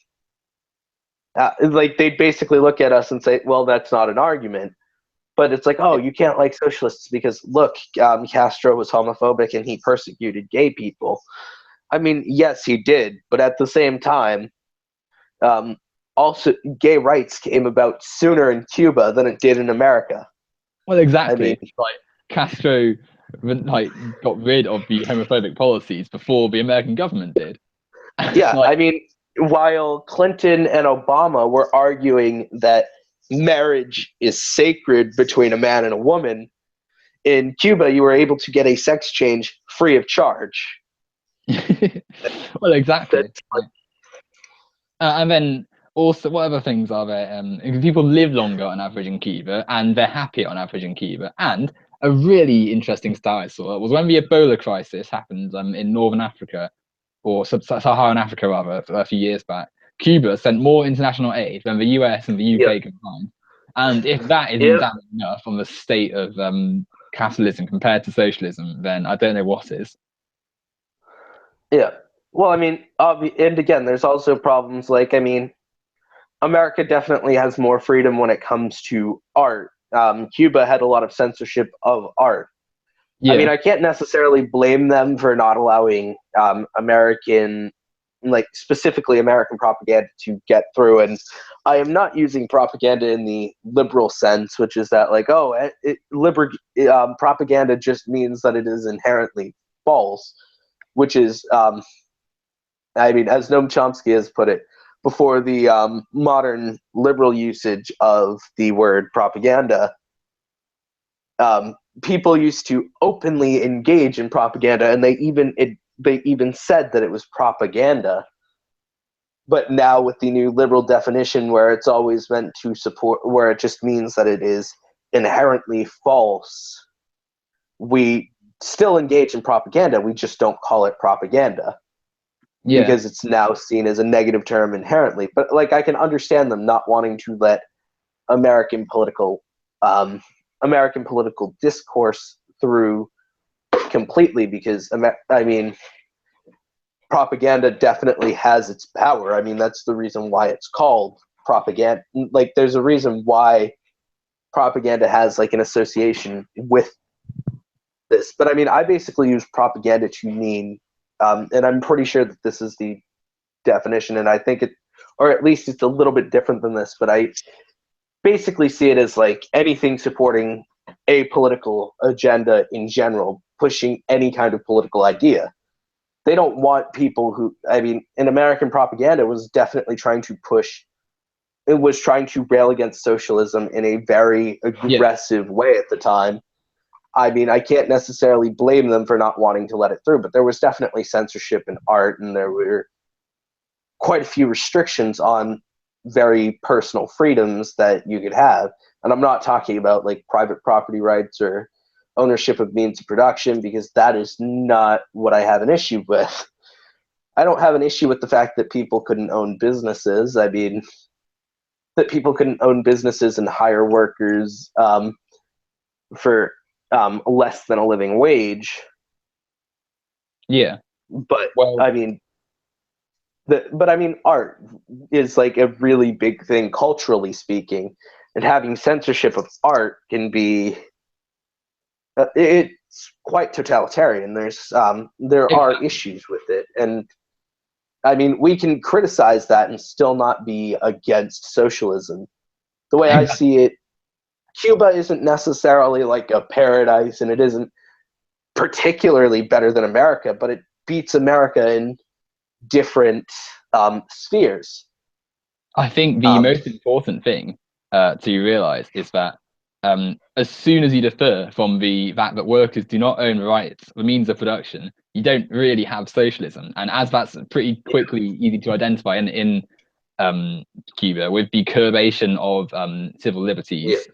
like they'd basically look at us and say, well, that's not an argument. But it's like, oh, you can't like socialists because look, Castro was homophobic and he persecuted gay people. I mean, yes, he did, but at the same time, um, also gay rights came about sooner in Cuba than it did in America. well, I mean, exactly like Castro like got rid of the homophobic policies before the American government did. yeah, Like, I mean, while Clinton and Obama were arguing that marriage is sacred between a man and a woman, in Cuba, you were able to get a sex change free of charge. well, exactly. That's Like, and then also, what other things are there? People live longer on average in Cuba, and they're happier on average in Cuba. And a really interesting stat I saw was when the Ebola crisis happened in Northern Africa, or Sub-Saharan Africa rather, a few years back. Cuba sent more international aid than the US and the yep, UK combined. And if that isn't yep, damning enough on the state of capitalism compared to socialism, then I don't know what is. yeah. Well, I mean, and again, there's also problems like, I mean, America definitely has more freedom when it comes to art. Cuba had a lot of censorship of art. I mean, Yeah. I can't necessarily blame them for not allowing American, like specifically American propaganda to get through. And I am not using propaganda in the liberal sense, which is that like, oh, propaganda just means that it is inherently false, which is, I mean, as Noam Chomsky has put it, before the modern liberal usage of the word propaganda, people used to openly engage in propaganda, and they even said that it was propaganda. but now with the new liberal definition where it's always meant to support, where it just means that it is inherently false, we still engage in propaganda, we just don't call it propaganda Yeah. because it's now seen as a negative term inherently. But like, I can understand them not wanting to let American political American political discourse through completely, because I mean, propaganda definitely has its power. I mean, that's the reason why it's called propaganda. Like, there's a reason why propaganda has like an association with this. But I mean, I basically use propaganda to mean, and I'm pretty sure that this is the definition, and I think it, or at least it's a little bit different than this, but I basically see it as like anything supporting a political agenda in general, pushing any kind of political idea. They don't want people who, I mean, in American propaganda was definitely trying to push, it was trying to rail against socialism in a very aggressive way at the time. I mean, I can't necessarily blame them for not wanting to let it through, but there was definitely censorship in art, and there were quite a few restrictions on very personal freedoms that you could have. And I'm not talking about like private property rights or ownership of means of production, because that is not what I have an issue with. I don't have an issue with the fact that people couldn't own businesses. I mean, that people couldn't own businesses and hire workers for less than a living wage. Yeah. But Well, I mean, but I mean, art is like a really big thing culturally speaking, and having censorship of art can be it's quite totalitarian. There are issues with it, and I mean, we can criticize that and still not be against socialism. The way I see it, Cuba isn't necessarily like a paradise, and it isn't particularly better than America, but it beats America in different spheres. I think the most important thing to realize is that as soon as you defer from the fact that workers do not own rights, the means of production, you don't really have socialism. And as that's pretty quickly easy to identify in Cuba, with the curbation of civil liberties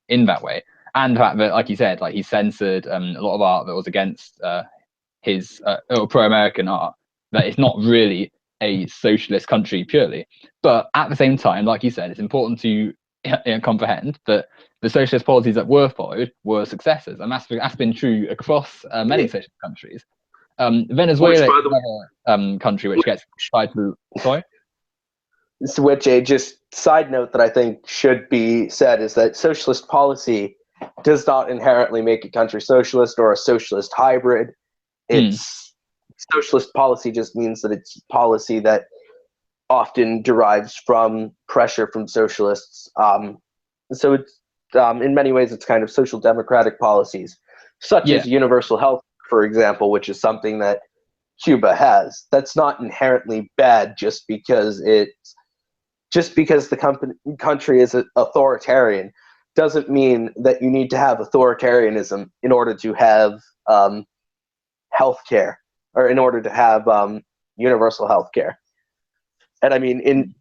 in that way, and the fact that, like you said, like he censored a lot of art that was against his pro-American art, that it's not really a socialist country purely. But at the same time, like you said, it's important to comprehend that the socialist policies that were followed were successes, and that's been true across many socialist countries. Venezuela is another country which gets tried to. Sorry. Which a just side note that I think should be said is that socialist policy does not inherently make a country socialist or a socialist hybrid. It's socialist policy just means that it's policy that often derives from pressure from socialists. So it's in many ways it's kind of social democratic policies, such as universal health, for example, which is something that Cuba has. That's not inherently bad just because the country is authoritarian doesn't mean that you need to have authoritarianism in order to have health care, or in order to have universal health care. And I mean,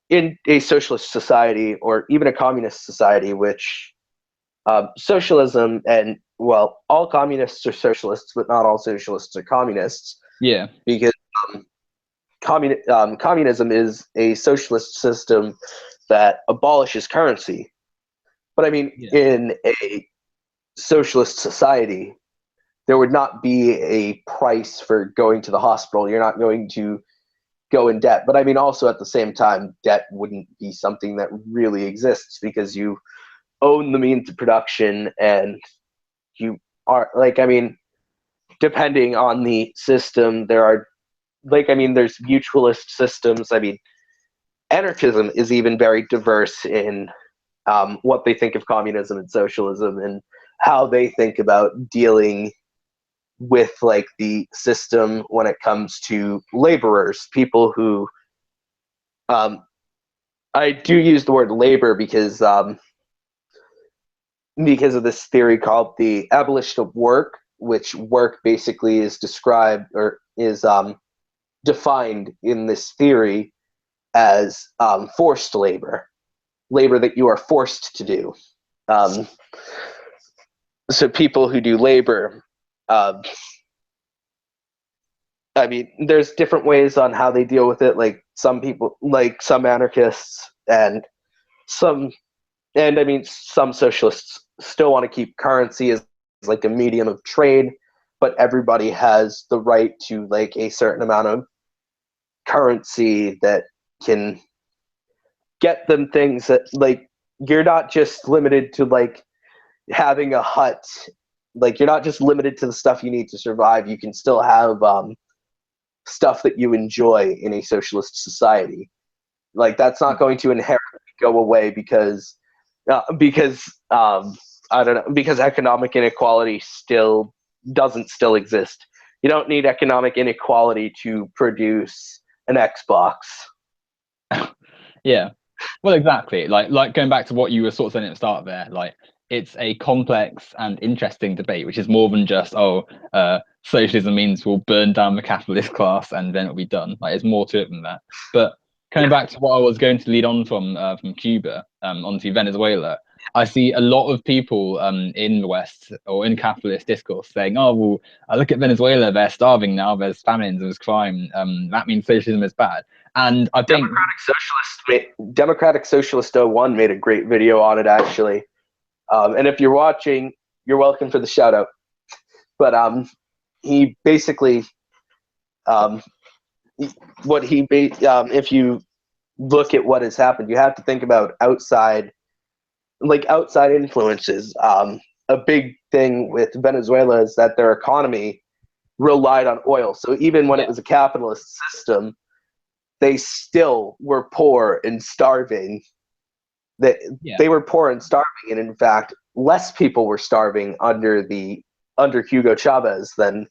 in a socialist society or even a communist society, which socialism and, well, all communists are socialists, but not all socialists are communists. Yeah. Because communism is a socialist system that abolishes currency. But I mean, in a socialist society, there would not be a price for going to the hospital. You're not going to go in debt. But I mean, also at the same time, debt wouldn't be something that really exists because you own the means of production, and you are, like, I mean, depending on the system, there are, like, I mean, there's mutualist systems. I mean, anarchism is even very diverse in what they think of communism and socialism, and how they think about dealing with like the system when it comes to laborers, people who I do use the word labor because of this theory called the abolition of work, which work basically is described or is defined in this theory as forced labor that you are forced to do. So people who do labor, I mean, there's different ways on how they deal with it. Like some people, like some anarchists some, and I mean, some socialists still want to keep currency as like a medium of trade, but everybody has the right to like a certain amount of currency that can get them things that like you're not just limited to like having a hut. Like you're not just limited to the stuff you need to survive. You can still have stuff that you enjoy in a socialist society. Like that's not going to inherently go away because I don't know, because economic inequality still exist. You don't need economic inequality to produce an Xbox. Yeah, well, exactly. Like going back to what you were sort of saying at the start there, like it's a complex and interesting debate, which is more than just socialism means we'll burn down the capitalist class and then it'll be done. Like it's more to it than that. But coming back to what I was going to lead on from Cuba onto Venezuela, I see a lot of people in the West or in capitalist discourse saying, "Oh, well, look at Venezuela. They're starving now. There's famines. There's crime. That means socialism is bad." And I think Democratic Socialist 01 made a great video on it actually. And if you're watching, you're welcome for the shout out. But he basically if you look at what has happened, you have to think about outside influences. A big thing with Venezuela is that their economy relied on oil. So even when it was a capitalist system, they still were poor and starving. They were poor and starving, and in fact, less people were starving under Hugo Chavez than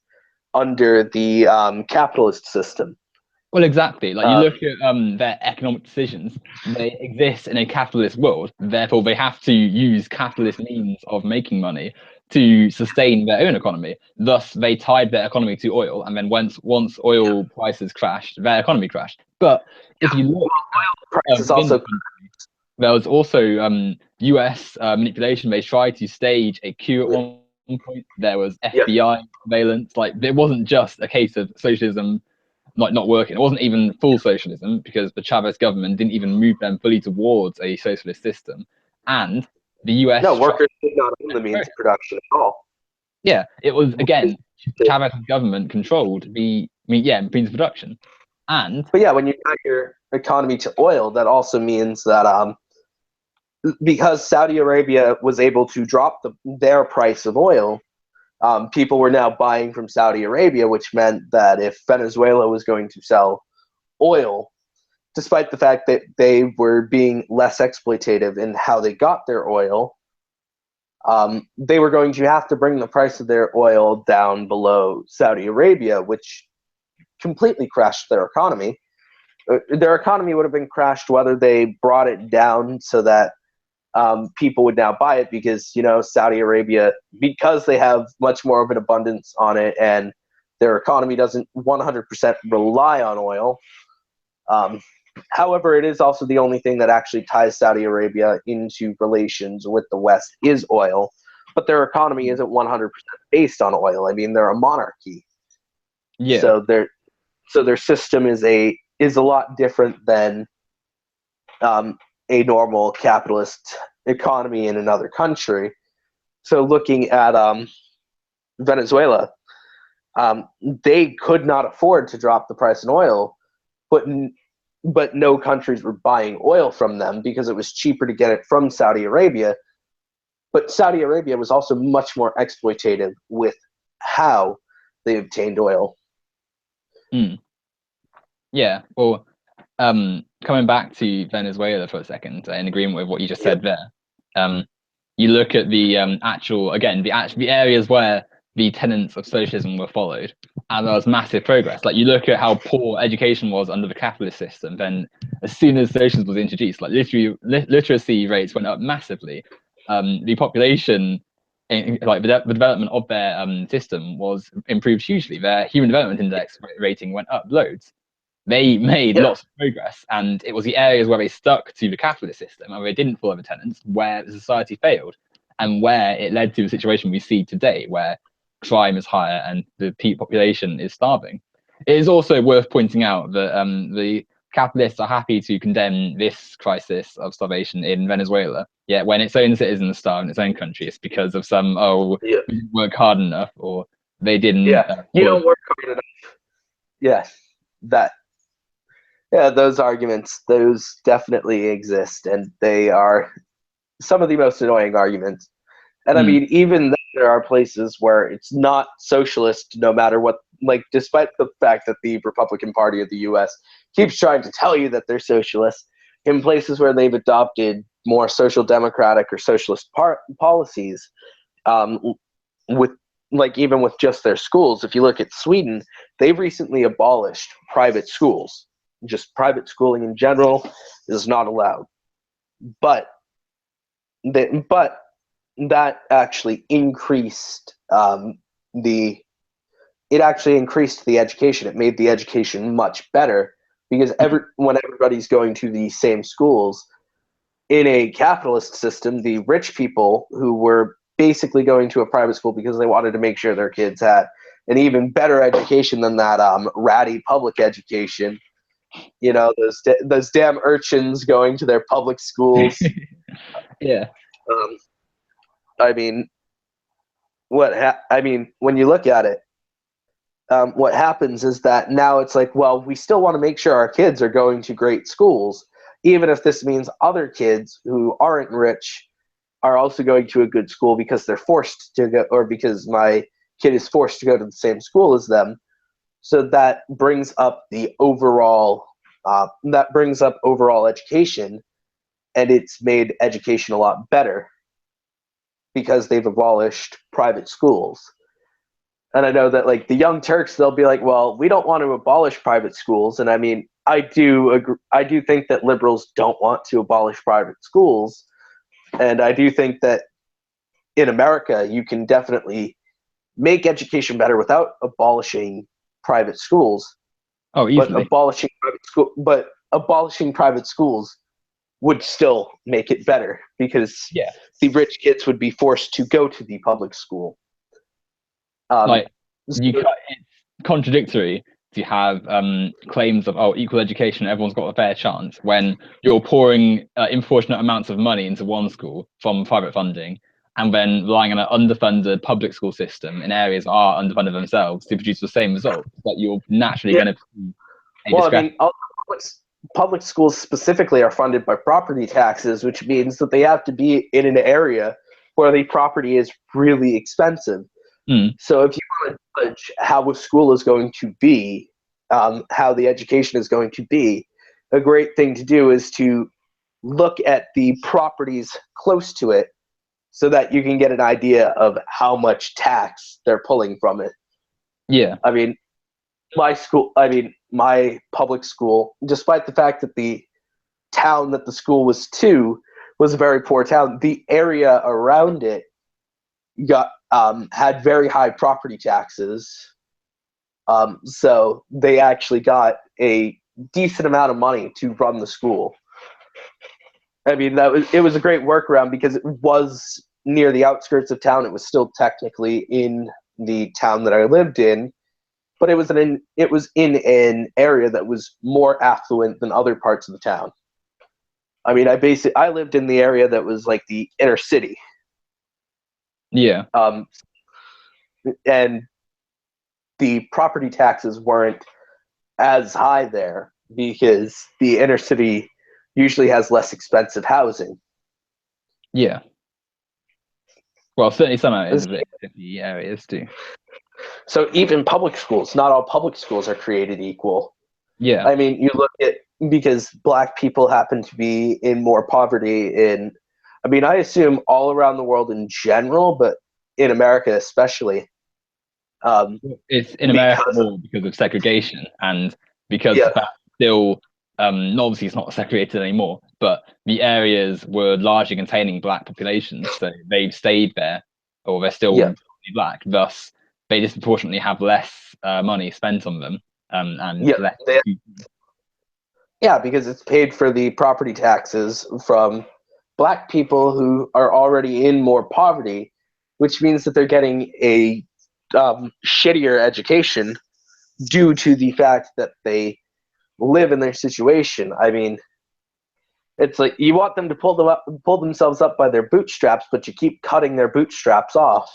under the capitalist system. Well, exactly. Like you look at their economic decisions, they exist in a capitalist world. Therefore, they have to use capitalist means of making money to sustain their own economy. Thus, they tied their economy to oil, and then once oil prices crashed, their economy crashed. But if you look, oil prices also. There was also U.S. manipulation. They tried to stage a coup at one point. There was FBI surveillance. Like it wasn't just a case of socialism not working. It wasn't even full socialism because the Chavez government didn't even move them fully towards a socialist system. And the US... No, workers did not own the means of production at all. Yeah, it was, again, Chavez's government controlled the means of production. But yeah, when you tie your economy to oil, that also means that because Saudi Arabia was able to drop their price of oil, people were now buying from Saudi Arabia, which meant that if Venezuela was going to sell oil, despite the fact that they were being less exploitative in how they got their oil, they were going to have to bring the price of their oil down below Saudi Arabia, which completely crashed their economy. Their economy would have been crashed whether they brought it down so that people would now buy it because, Saudi Arabia, because they have much more of an abundance on it and their economy doesn't 100% rely on oil. However, it is also the only thing that actually ties Saudi Arabia into relations with the West is oil, but their economy isn't 100% based on oil. I mean, they're a monarchy. Yeah. So their system is a lot different than a normal capitalist economy in another country. So looking at Venezuela, they could not afford to drop the price in oil, but no countries were buying oil from them because it was cheaper to get it from Saudi Arabia. But Saudi Arabia was also much more exploitative with how they obtained oil. Yeah, well, coming back to Venezuela for a second, in agreement with what you just said there, you look at the the areas where the tenets of socialism were followed, and there was massive progress. Like you look at how poor education was under the capitalist system, then as soon as socialism was introduced, like literacy rates went up massively. The population, the development of their system was improved hugely. Their human development index rating went up loads. they made Yeah. lots of progress, and it was the areas where they stuck to the capitalist system and they didn't follow the tenants where the society failed, and where it led to the situation we see today, where crime is higher and the population is starving. It is also worth pointing out that the capitalists are happy to condemn this crisis of starvation in Venezuela, yet when its own citizens starve in its own country, it's because of some, Yeah. we didn't work hard enough, or they didn't. Yeah. You don't work hard enough. Yes. That. Yeah, those arguments, those definitely exist, and they are some of the most annoying arguments. And I mean, even then, there are places where it's not socialist, no matter what. Like, despite the fact that the Republican Party of the U.S. keeps trying to tell you that they're socialist, in places where they've adopted more social democratic or socialist policies, with like even with just their schools. If you look at Sweden, they've recently abolished private schools. Just private schooling in general is not allowed. But that actually increased the it actually increased the education. It made the education much better because when everybody's going to the same schools in a capitalist system, the rich people who were basically going to a private school because they wanted to make sure their kids had an even better education than that ratty public education. You know, those damn urchins going to their public schools. Yeah. I mean, when you look at it, what happens is that now it's like, well, we still want to make sure our kids are going to great schools, even if this means other kids who aren't rich are also going to a good school because they're forced to go, or because my kid is forced to go to the same school as them. So that brings up the overall education, and it's made education a lot better because they've abolished private schools. And I know that like the Young Turks, they'll be like, well, we don't want to abolish private schools. And I mean, I do agree. I do think that liberals don't want to abolish private schools. And I do think that in America, you can definitely make education better without abolishing private schools. Oh, easily. But abolishing private schools would still make it better because the rich kids would be forced to go to the public school. It's contradictory to have claims of equal education, everyone's got a fair chance, when you're pouring disproportionate amounts of money into one school from private funding, and then relying on an underfunded public school system in areas that are underfunded themselves to produce the same results. That you're naturally going to see a discrepancy. I mean, public schools specifically are funded by property taxes, which means that they have to be in an area where the property is really expensive. So if you want to judge how a school is going to be, how the education is going to be, a great thing to do is to look at the properties close to it so that you can get an idea of how much tax they're pulling from it. Yeah. I mean, my public school, despite the fact that the town that the school was to was a very poor town, the area around it had very high property taxes. So they actually got a decent amount of money to run the school. I mean, it was a great workaround because it was near the outskirts of town. It was still technically in the town that I lived in, but it was in an area that was more affluent than other parts of the town. I mean, I lived in the area that was like the inner city. Yeah. And the property taxes weren't as high there because the inner city usually has less expensive housing. Yeah. Well, certainly some areas of the areas too. So even public schools, not all public schools are created equal. Yeah. I mean, you look at, because black people happen to be in more poverty I assume all around the world in general, but in America especially. It's in America more because of segregation, and because the fact still, obviously it's not segregated anymore, but the areas were largely containing black populations, so they've stayed there, or they're still black. Thus, they disproportionately have less money spent on them, and less. Yeah, because it's paid for the property taxes from black people who are already in more poverty, which means that they're getting a shittier education due to the fact that they live in their situation. I mean, it's like you want them to pull themselves up by their bootstraps, but you keep cutting their bootstraps off.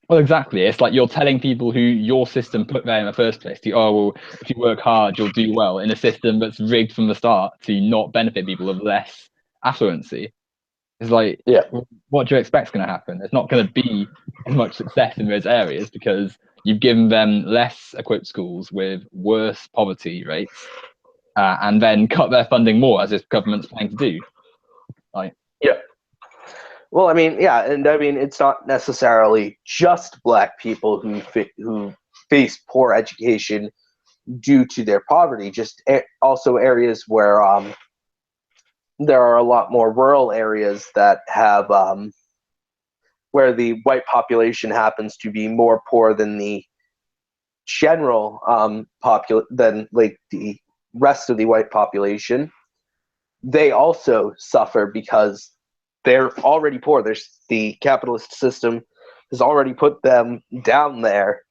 Well, exactly. It's like you're telling people who your system put there in the first place, well, if you work hard, you'll do well, in a system that's rigged from the start to not benefit people of less affluency. It's like, Yeah. what do you expect is going to happen? There's not going to be as much success in those areas because you've given them less equipped schools with worse poverty rates, and then cut their funding more, as this government's planning to do. Like, yeah. Well, I mean, yeah, and I mean, it's not necessarily just black people who face poor education due to their poverty. Just also areas where there are a lot more rural areas that have where the white population happens to be more poor than the general than like the rest of the white population. They also suffer because they're already poor. The capitalist system has already put them down there,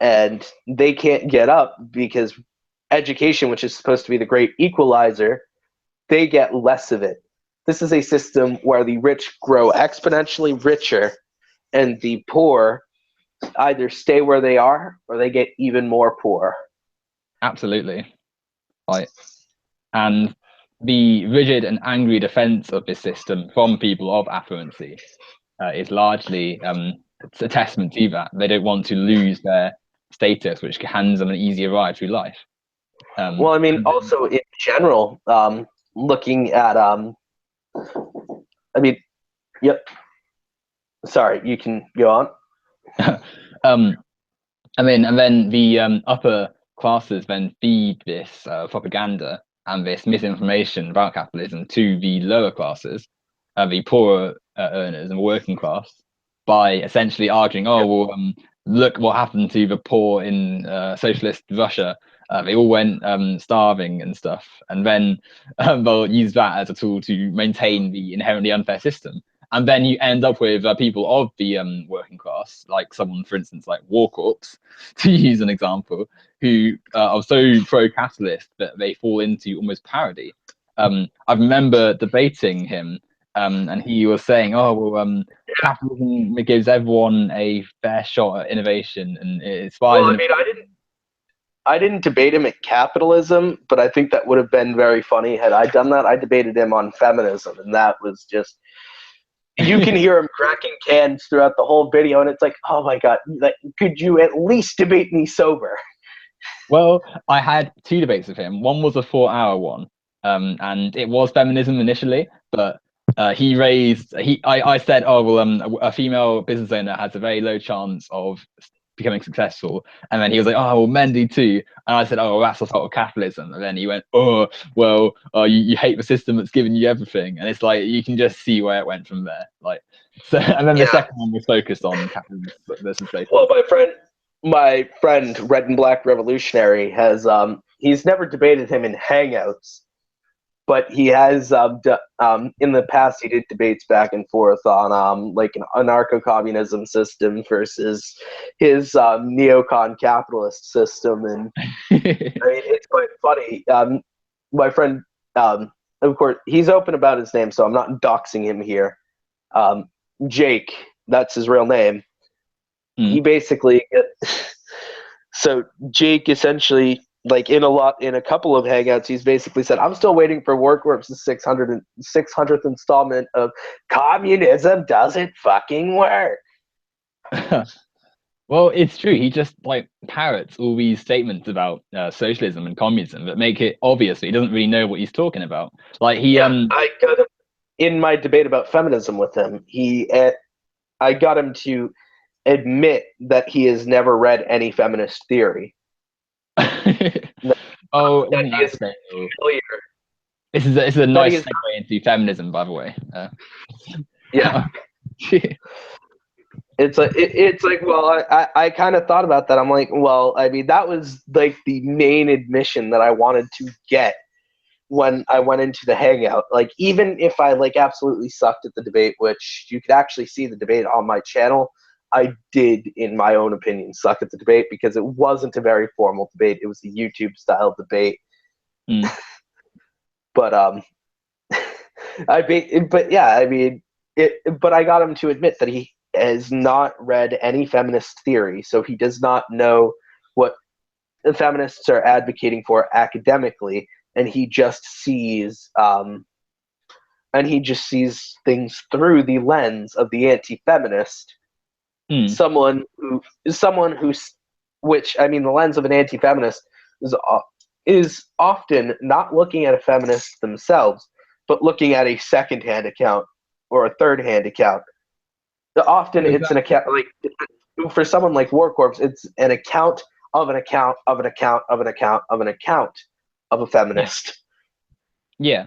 and they can't get up because education, which is supposed to be the great equalizer, they get less of it. This is a system where the rich grow exponentially richer and the poor either stay where they are or they get even more poor. absolutely. Like, and the rigid and angry defense of this system from people of affluency is largely a testament to that. They don't want to lose their status, which hands them an easier ride through life. Well, I mean, also in general, looking at, I mean, yep. Sorry, you can go on. I mean, and then the upper classes then feed this propaganda and this misinformation about capitalism to the lower classes, the poorer earners and working class, by essentially arguing, look what happened to the poor in socialist Russia. They all went starving and stuff, and then they'll use that as a tool to maintain the inherently unfair system. And then you end up with people of the working class, like someone, for instance, like War Corps, to use an example, who are so pro-capitalist that they fall into almost parody. I remember debating him, and he was saying, capitalism gives everyone a fair shot at innovation, and it inspires. Well, I mean, I didn't debate him at capitalism, but I think that would have been very funny had I done that. I debated him on feminism, and that was just, you can hear him cracking cans throughout the whole video, and it's like, oh my god, like, could you at least debate me sober? Well, I had two debates with him. One was a 4-hour one, and it was feminism initially, but I said, a female business owner has a very low chance of becoming successful, and then he was like, men do too, and I said, that's a sort of capitalism, and then he went, you hate the system that's given you everything, and it's like you can just see where it went from there, like. So, and then the second one was focused on capitalism versus socialism. Well, my friend Red and Black Revolutionary has he's never debated him in Hangouts, but he has in the past he did debates back and forth on like an anarcho-communism system versus his neocon capitalist system, and I mean, it's quite funny. My friend, of course, he's open about his name, so I'm not doxing him here. Jake, that's his real name. He basically so Jake essentially, like, in a couple of hangouts, he's basically said, I'm still waiting for Workcorp's 600th installment of Communism Doesn't Fucking Work. Well, it's true. He just like parrots all these statements about socialism and communism that make it obvious that he doesn't really know what he's talking about. Like I got him in my debate about feminism with him. I got him to admit that he has never read any feminist theory. That he is familiar. This is a nice segue into feminism, by the way. Yeah. It's like, well, I kind of thought about that. I'm like, well, I mean, that was like the main admission that I wanted to get when I went into the hangout, like even if I like absolutely sucked at the debate, which you could actually see the debate on my channel, I did, in my own opinion, suck at the debate because it wasn't a very formal debate. It was a YouTube style debate. Mm. But but I got him to admit that he has not read any feminist theory, so he does not know what the feminists are advocating for academically, and he just sees things through the lens of the anti-feminist. Mm. Someone who's, which I mean, the lens of an anti-feminist is often not looking at a feminist themselves, but looking at a second-hand account or a third-hand account. Often it's an account, like for someone like War Corpse, it's an account of an account of an account of an account of an account of a feminist. Yeah.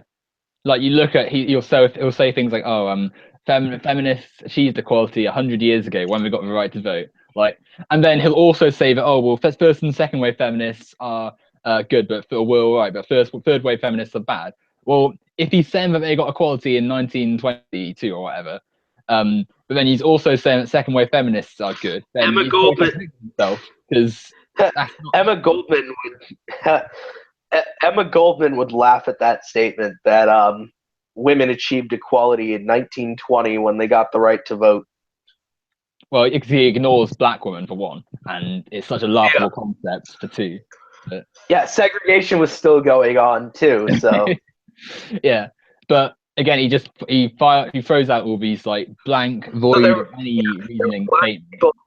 Like you look at he'll say things like, "Oh, feminists achieved equality 100 years ago when we got the right to vote." Like, and then he'll also say that, "Oh, well, first and second wave feminists are good, but we're all right, but third wave feminists are bad." Well, if he's saying that they got equality in 1922 or whatever, but then he's also saying that second wave feminists are good, then Emma he's Goldman, himself because that's not Emma Goldman would Emma Goldman would laugh at that statement that women achieved equality in 1920 when they got the right to vote. Well, he ignores black women for one, and it's such a laughable concept for two. But... Yeah, segregation was still going on too. So yeah, but again, he throws out all these like blank, void of any reasoning statements.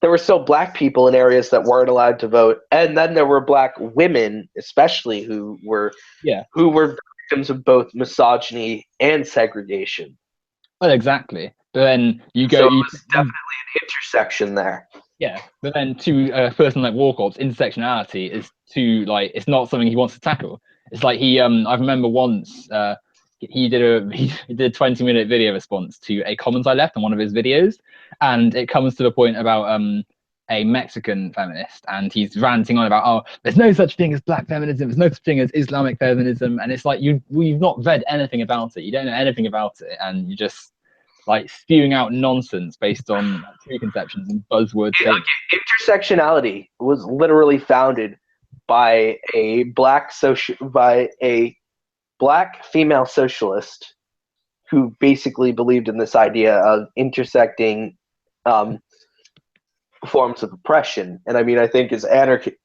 There were still black people in areas that weren't allowed to vote, and then there were black women, especially, who were victims of both misogyny and segregation. Well, exactly. But then So it was definitely an intersection there. Yeah, but then to a person like War Corpse, intersectionality is it's not something he wants to tackle. It's like I remember once he did a 20-minute video response to a comment I left on one of his videos, and it comes to the point about a Mexican feminist, and he's ranting on about, oh, there's no such thing as black feminism, there's no such thing as Islamic feminism, and it's like you've not read anything about it, you don't know anything about it, and you just like spewing out nonsense based on preconceptions and buzzwords. Intersectionality was literally founded by a black female socialist who basically believed in this idea of intersecting forms of oppression. And I mean, I think as anarchy,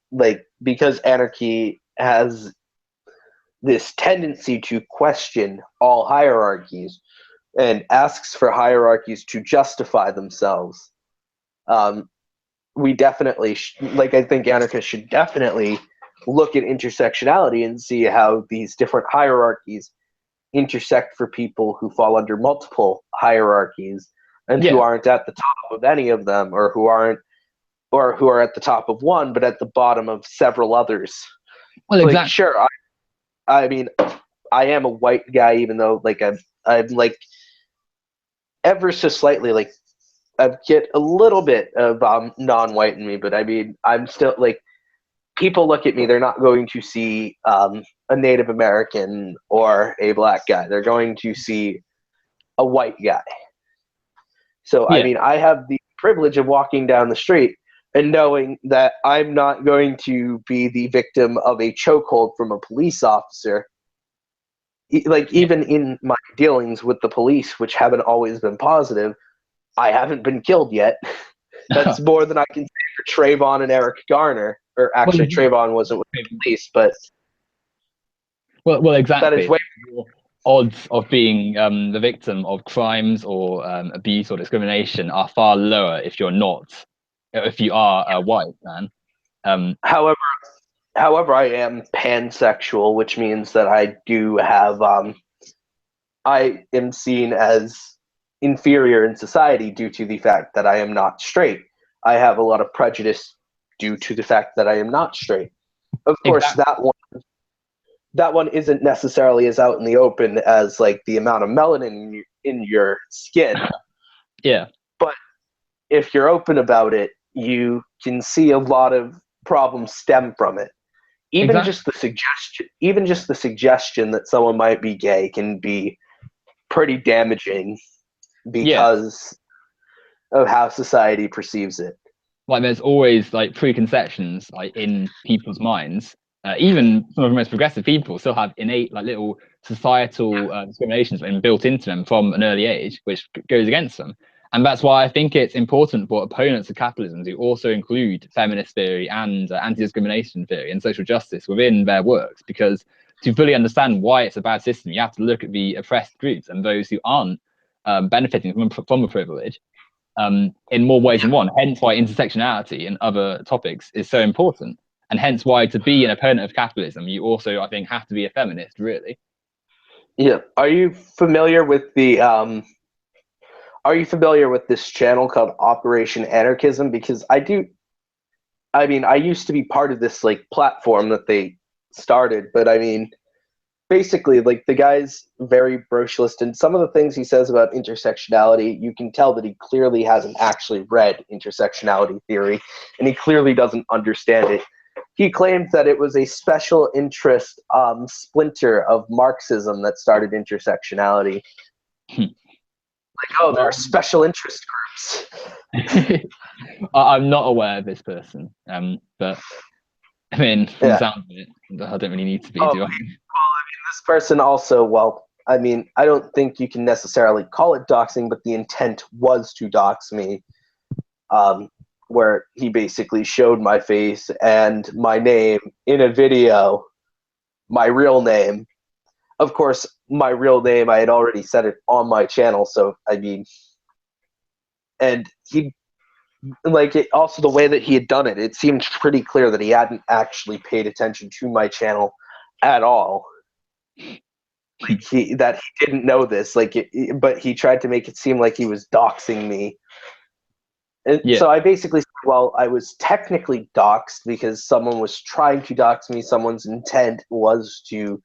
because anarchy has this tendency to question all hierarchies and asks for hierarchies to justify themselves, we definitely I think anarchists should definitely look at intersectionality and see how these different hierarchies intersect for people who fall under multiple hierarchies and who aren't at the top of any of them, or who are at the top of one but at the bottom of several others. Well, exactly. Sure, I mean, I am a white guy, even though I'm like ever so slightly I get a little bit of non-white in me, but I mean, I'm still people look at me, they're not going to see a Native American or a black guy. They're going to see a white guy. So, I mean, I have the privilege of walking down the street and knowing that I'm not going to be the victim of a chokehold from a police officer. Even in my dealings with the police, which haven't always been positive, I haven't been killed yet. That's more than I can say for Trayvon and Eric Garner. Or actually, Trayvon wasn't with the police, but exactly. That is way odds of being the victim of crimes or abuse or discrimination are far lower if you are a white man. However, I am pansexual, which means that I do have I am seen as inferior in society due to the fact that I am not straight. I have a lot of prejudice due to the fact that I am not straight. Of course, that one isn't necessarily as out in the open as the amount of melanin in your skin. Yeah. But if you're open about it, you can see a lot of problems stem from it. even Exactly. just the suggestion that someone might be gay can be pretty damaging Yeah. because of how society perceives it. Like there's always like preconceptions like in people's minds. Even some of the most progressive people still have innate like little societal discriminations built into them from an early age, which goes against them. And that's why I think it's important for opponents of capitalism to also include feminist theory and anti-discrimination theory and social justice within their works, because to fully understand why it's a bad system, you have to look at the oppressed groups and those who aren't benefiting from the privilege in more ways than one. Hence why intersectionality and other topics is so important. And hence why to be an opponent of capitalism, you also, I think, have to be a feminist, really. Yeah. Are you familiar with this channel called Operation Anarchism? Because I mean, I used to be part of this like platform that they started, but I mean, basically, like the guy's very brocialist, and some of the things he says about intersectionality, you can tell that he clearly hasn't actually read intersectionality theory, and he clearly doesn't understand it. He claims that it was a special interest splinter of Marxism that started intersectionality. Like, oh, there are Well, special interest groups. I'm not aware of this person, but I mean, from the Yeah. sound of it, I don't really need to be, Oh, do I? this person also, well, I mean, I don't think you can necessarily call it doxing, but the intent was to dox me, where he basically showed my face and my name in a video, my real name. Of course, my real name, I had already said it on my channel, so I mean, and he, like, it, also the way that he had done it, it seemed pretty clear that he hadn't actually paid attention to my channel at all. He didn't know this, but he tried to make it seem like he was doxing me. And Yeah. so I basically said, well, I was technically doxed because someone was trying to dox me. Someone's intent was to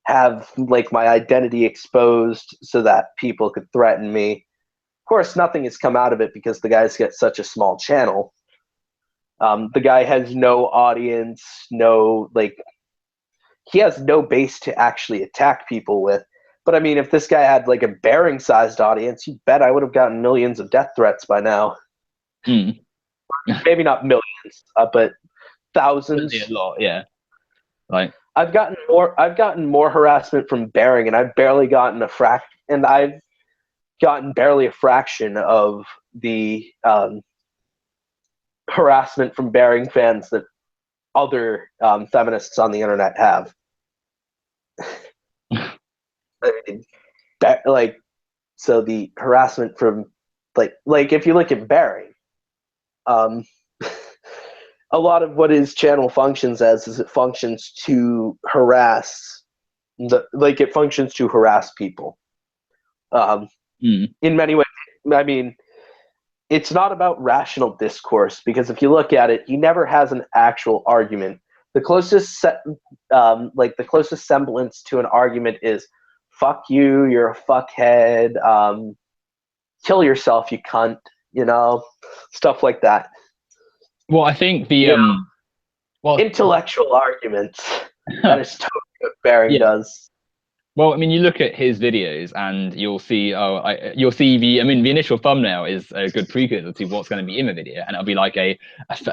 have like my identity exposed so that people could threaten me. Of course, nothing has come out of it because the guy's got such a small channel. The guy has no audience, no like he has no base to actually attack people with. But I mean, if this guy had like a Bering-sized audience, you bet I would have gotten millions of death threats by now. Mm. Maybe not millions, but thousands. Certainly a lot, yeah. Like, I've gotten more harassment from Bering, and I've gotten barely a fraction of the harassment from Bering fans that other feminists on the internet have. Like, so the harassment from like if you look at Bering, um, a lot of what his channel functions as is it functions to harass it functions to harass people. In many ways, I mean, it's not about rational discourse because if you look at it, he never has an actual argument. The closest the closest semblance to an argument is "fuck you, you're a fuckhead," "kill yourself, you cunt," stuff like that. well, I think well, Intellectual arguments. That is totally what Baring yeah. does. Well, I mean, you look at his videos and you'll see, you'll see the initial thumbnail is a good precursor to what's going to be in the video, and it'll be like a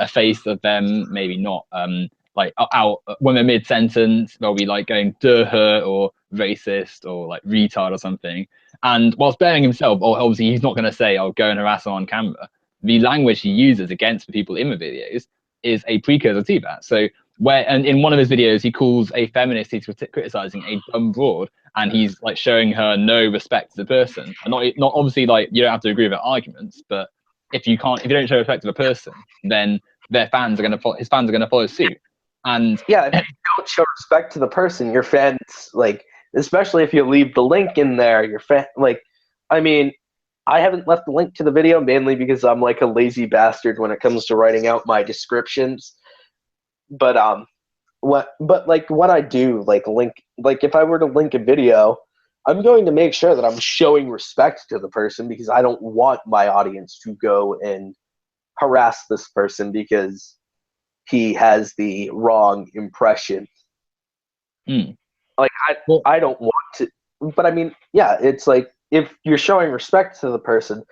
face of them, maybe not, like out when they're mid sentence, they'll be like going her or racist or like retard or something. And whilst Bering himself, obviously, he's not going to say, "I'll go and harass them on camera." The language he uses against the people in the videos is a precursor to that. So and in one of his videos, he calls a feminist he's criticizing a dumb broad, and he's like showing her no respect as a person. And not obviously like you don't have to agree with her arguments, but if you don't show respect to a person, then his fans are going to follow suit. And yeah, if you don't show respect to the person, your fans especially if you leave the link in there, your fan I mean, I haven't left the link to the video mainly because I'm like a lazy bastard when it comes to writing out my descriptions. But when I do link if I were to link a video, I'm going to make sure that I'm showing respect to the person because I don't want my audience to go and harass this person because he has the wrong impression. Mm. Like I don't want to, but I mean, yeah, it's like if you're showing respect to the person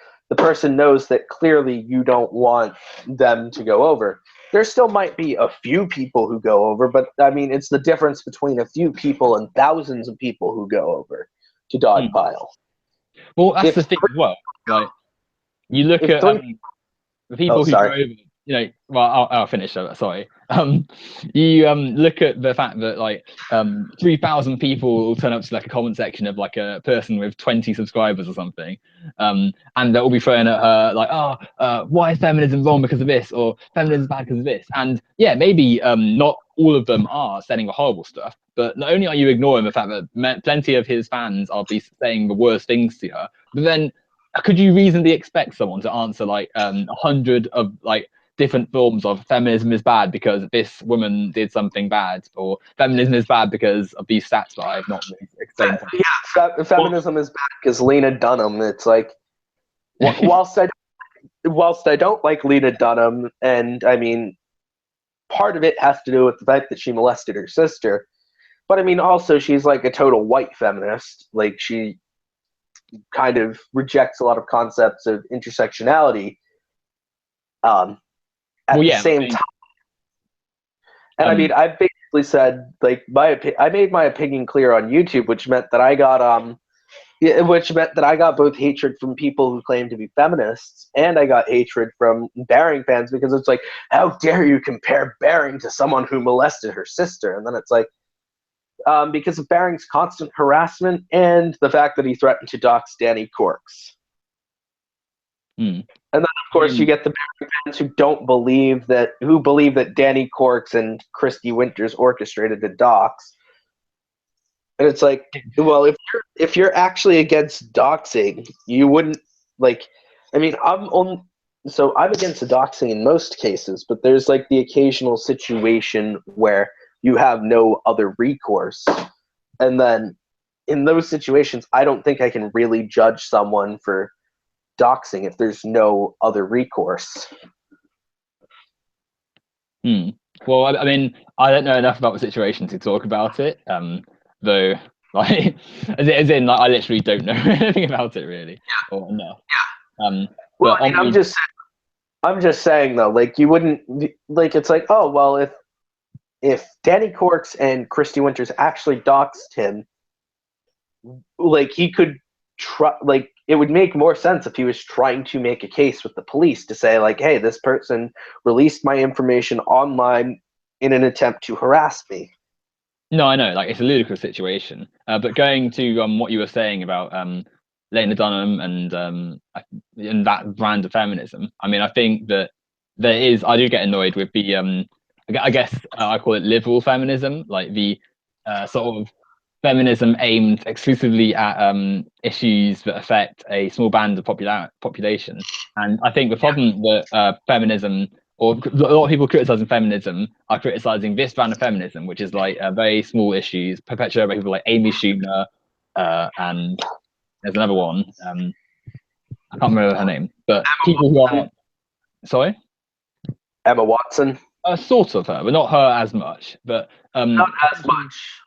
knows that clearly you don't want them to go over. There still might be a few people who go over, but I mean, it's the difference between a few people and thousands of people who go over to Dogpile. Well, that's If the thing as well. Like, you look if at three, the oh people who go sorry, over, well, I'll finish. Sorry. You look at the fact that like 3,000 people will turn up to like a comment section of like a person with 20 subscribers or something, and they'll all be throwing at her like, why is feminism wrong because of this, or feminism is bad because of this. And yeah, maybe not all of them are saying the horrible stuff, but not only are you ignoring the fact that plenty of his fans are saying the worst things to her, but then could you reasonably expect someone to answer like 100 of like different forms of feminism is bad because this woman did something bad, or feminism is bad because of these stats that I've not really explained? feminism is bad because Lena Dunham. It's like whilst I don't like Lena Dunham, and I mean, part of it has to do with the fact that she molested her sister, but I mean, also she's like a total white feminist. Like she kind of rejects a lot of concepts of intersectionality. At Well, the yeah, same time, and I mean, I've basically said like I made my opinion clear on YouTube, which meant that I got both hatred from people who claim to be feminists, and I got hatred from Bering fans because it's like, how dare you compare Bering to someone who molested her sister? And then it's like, because of Bering's constant harassment and the fact that he threatened to dox Danny Corks. And then, of course, you get the Bering fans who believe that Danny Corks and Christy Winters orchestrated the dox. And it's like, well, if you're actually against doxing, you wouldn't like. I mean, I'm against the doxing in most cases, but there's like the occasional situation where you have no other recourse, and then in those situations, I don't think I can really judge someone for doxing if there's no other recourse. Well, I mean, I don't know enough about the situation to talk about it. Though, like, as in, like, I literally don't know anything about it really, or enough. Well, But I mean, I'm just saying though, like you wouldn't like. It's like, oh well, if Danny Corks and Christy Winters actually doxed him, like he could try. Like it would make more sense if he was trying to make a case with the police to say like, hey, this person released my information online in an attempt to harass me. No, I know, like it's a ludicrous situation. But going to what you were saying about Lena Dunham and that brand of feminism, I mean, I think that I do get annoyed with the I guess I call it liberal feminism, like the sort of feminism aimed exclusively at issues that affect a small band of population. And I think the problem that feminism, or a lot of people criticizing feminism, are criticizing this brand of feminism, which is like very small issues perpetuated by people like Amy Schumer, and there's another one. I can't remember her name, but people who are sorry, Emma Watson, sort of her, but not her as much. But not as much.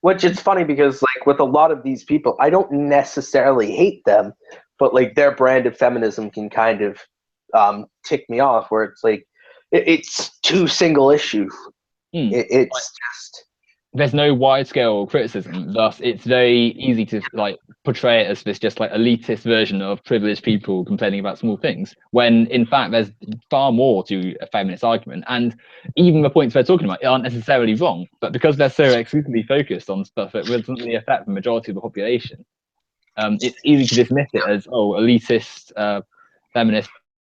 Which it's funny because like with a lot of these people, I don't necessarily hate them, but like their brand of feminism can kind of tick me off. Where it's like it's too single issue. It's just there's no wide scale criticism, thus it's very easy to like portray it as this just like elitist version of privileged people complaining about small things, when in fact there's far more to a feminist argument, and even the points they're talking about aren't necessarily wrong, but because they're so exclusively focused on stuff that doesn't really affect the majority of the population, it's easy to dismiss it as elitist feminist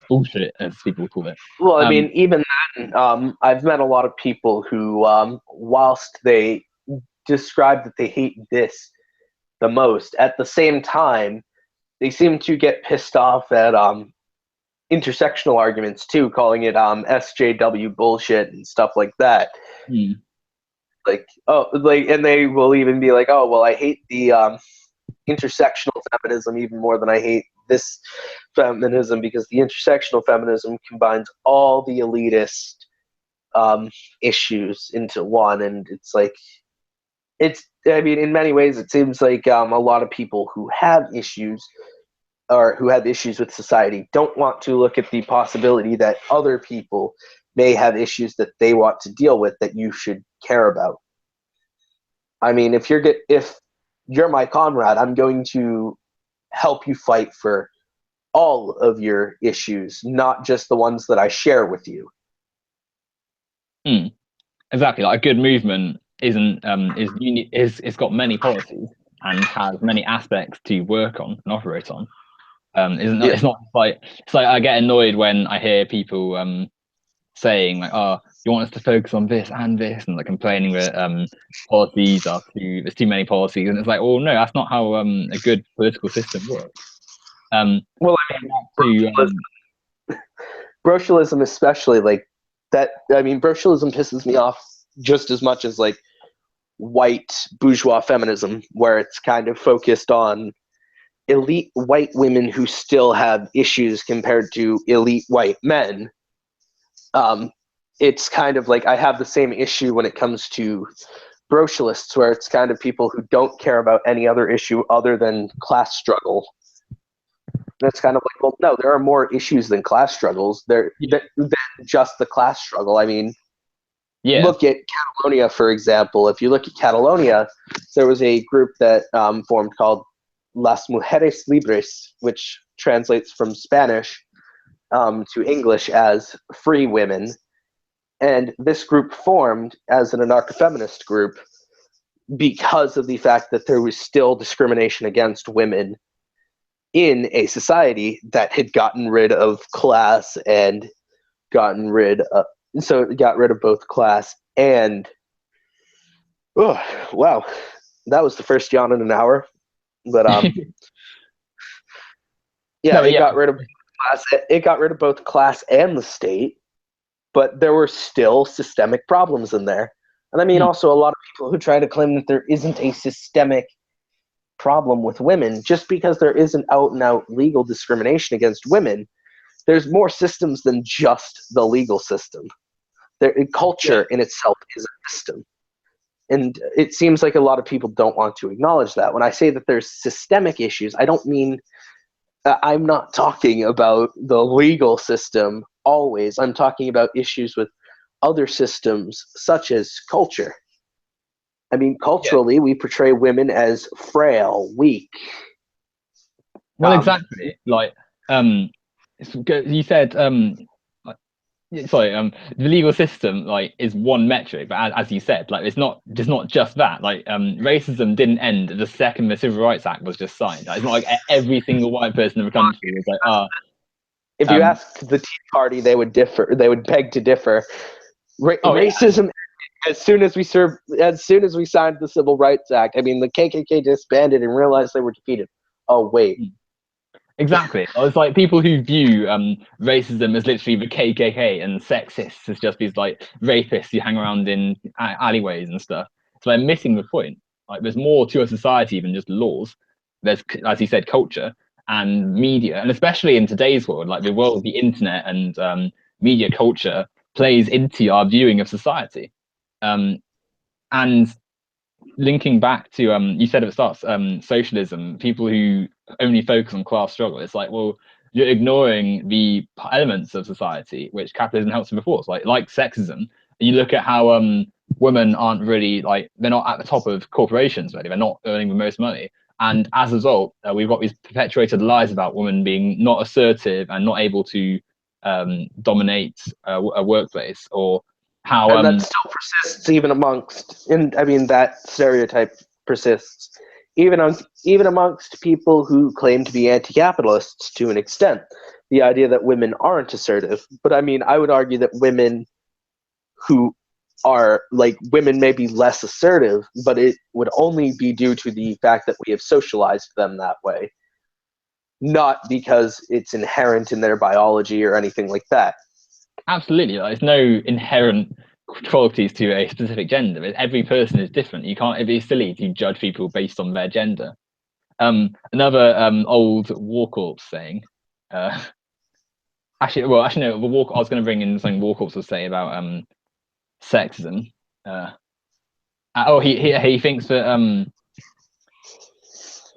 bullshit, as people call it. well, I mean, even then, I've met a lot of people who, whilst they describe that they hate this the most, at the same time, they seem to get pissed off at intersectional arguments too, calling it SJW bullshit and stuff like that. Like, and they will even be like, oh, well, I hate the intersectional feminism even more than I hate this feminism because the intersectional feminism combines all the elitist issues into one, and it's like I mean, in many ways, it seems like a lot of people who have issues or who have issues with society don't want to look at the possibility that other people may have issues that they want to deal with that you should care about. I mean, if you're my comrade, I'm going to help you fight for all of your issues, not just the ones that I share with you. Exactly. Like a good movement isn't is it's got many policies and has many aspects to work on and operate on. Isn't Yeah. It's not like I get annoyed when I hear people saying like, "Oh, you want us to focus on this and this," and like complaining that policies are there's too many policies, and it's like, well, no, that's not how a good political system works. Well, Going back to brocialism especially, like that. I mean, brocialism pisses me off just as much as like white bourgeois feminism, where it's kind of focused on elite white women who still have issues compared to elite white men. It's kind of like I have the same issue when it comes to brocialists, where it's kind of people who don't care about any other issue other than class struggle. And it's kind of like, well, no, there are more issues than class struggles. Than just the class struggle. I mean, look at Catalonia, for example. If you look at Catalonia, there was a group that formed called Las Mujeres Libres, which translates from Spanish to English as free women. And this group formed as an anarcho-feminist group because of the fact that there was still discrimination against women in a society that had gotten rid of class and gotten rid of, so it got rid of both class and, oh, wow, that was the first yawn in an hour. But yeah, no, it got rid of class. It got rid of both class and the state, but there were still systemic problems in there. And I mean, also a lot of people who try to claim that there isn't a systemic problem with women, just because there isn't out and out legal discrimination against women, there's more systems than just the legal system. Culture in itself is a system. And it seems like a lot of people don't want to acknowledge that. When I say that there's systemic issues, I don't mean I'm not talking about the legal system always. I'm talking about issues with other systems such as culture. I mean, culturally, we portray women as frail, weak. Well, exactly. Like, you said, sorry, the legal system like is one metric, but as you said, like it's not just that. Like, racism didn't end the second the Civil Rights Act was just signed. Like, it's not like every single white person in the country was like, if you asked the Tea Party, they would differ. They would beg to differ. Racism. As soon as we signed the Civil Rights Act, I mean, the KKK disbanded and realized they were defeated. Oh wait, exactly. It's like people who view racism as literally the KKK and sexists as just these like rapists who hang around in alleyways and stuff. So they're missing the point. Like, there's more to a society than just laws. There's, as you said, culture and media, and especially in today's world, like the world of the internet and media culture plays into our viewing of society. And linking back to you said at the start, socialism, people who only focus on class struggle, it's like, well, you're ignoring the elements of society which capitalism helps with before. It's like sexism. You look at how women aren't really, like, they're not at the top of corporations, really. They're not earning the most money, and as a result, we've got these perpetuated lies about women being not assertive and not able to dominate a workplace, or how and that still persists even amongst. And I mean, that stereotype persists even amongst people who claim to be anti-capitalists to an extent. The idea that women aren't assertive, but I mean, I would argue that women who are like women may be less assertive, but it would only be due to the fact that we have socialized them that way, not because it's inherent in their biology or anything like that. absolutely, there's no inherent qualities to a specific gender. Every person is different. You can't. It'd be silly to judge people based on their gender. Another old War Corps saying. Actually, no. I was going to bring in something War Corps was saying about sexism. He thinks that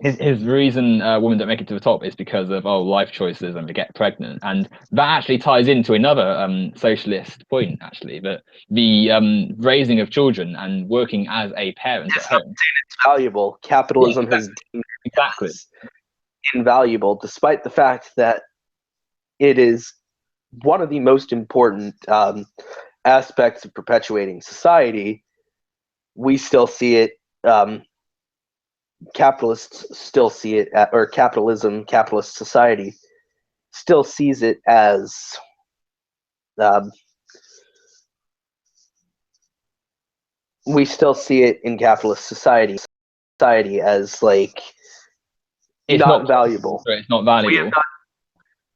his reason women don't make it to the top is because of life choices and they get pregnant, and that actually ties into another socialist point, actually, that the raising of children and working as a parent at home, it's valuable. Capitalism has deemed it exactly as invaluable, despite the fact that it is one of the most important aspects of perpetuating society. We still see it. Capitalists still see it, or capitalist society still sees it as we still see it in capitalist society as like it's not not valuable. it's not valuable.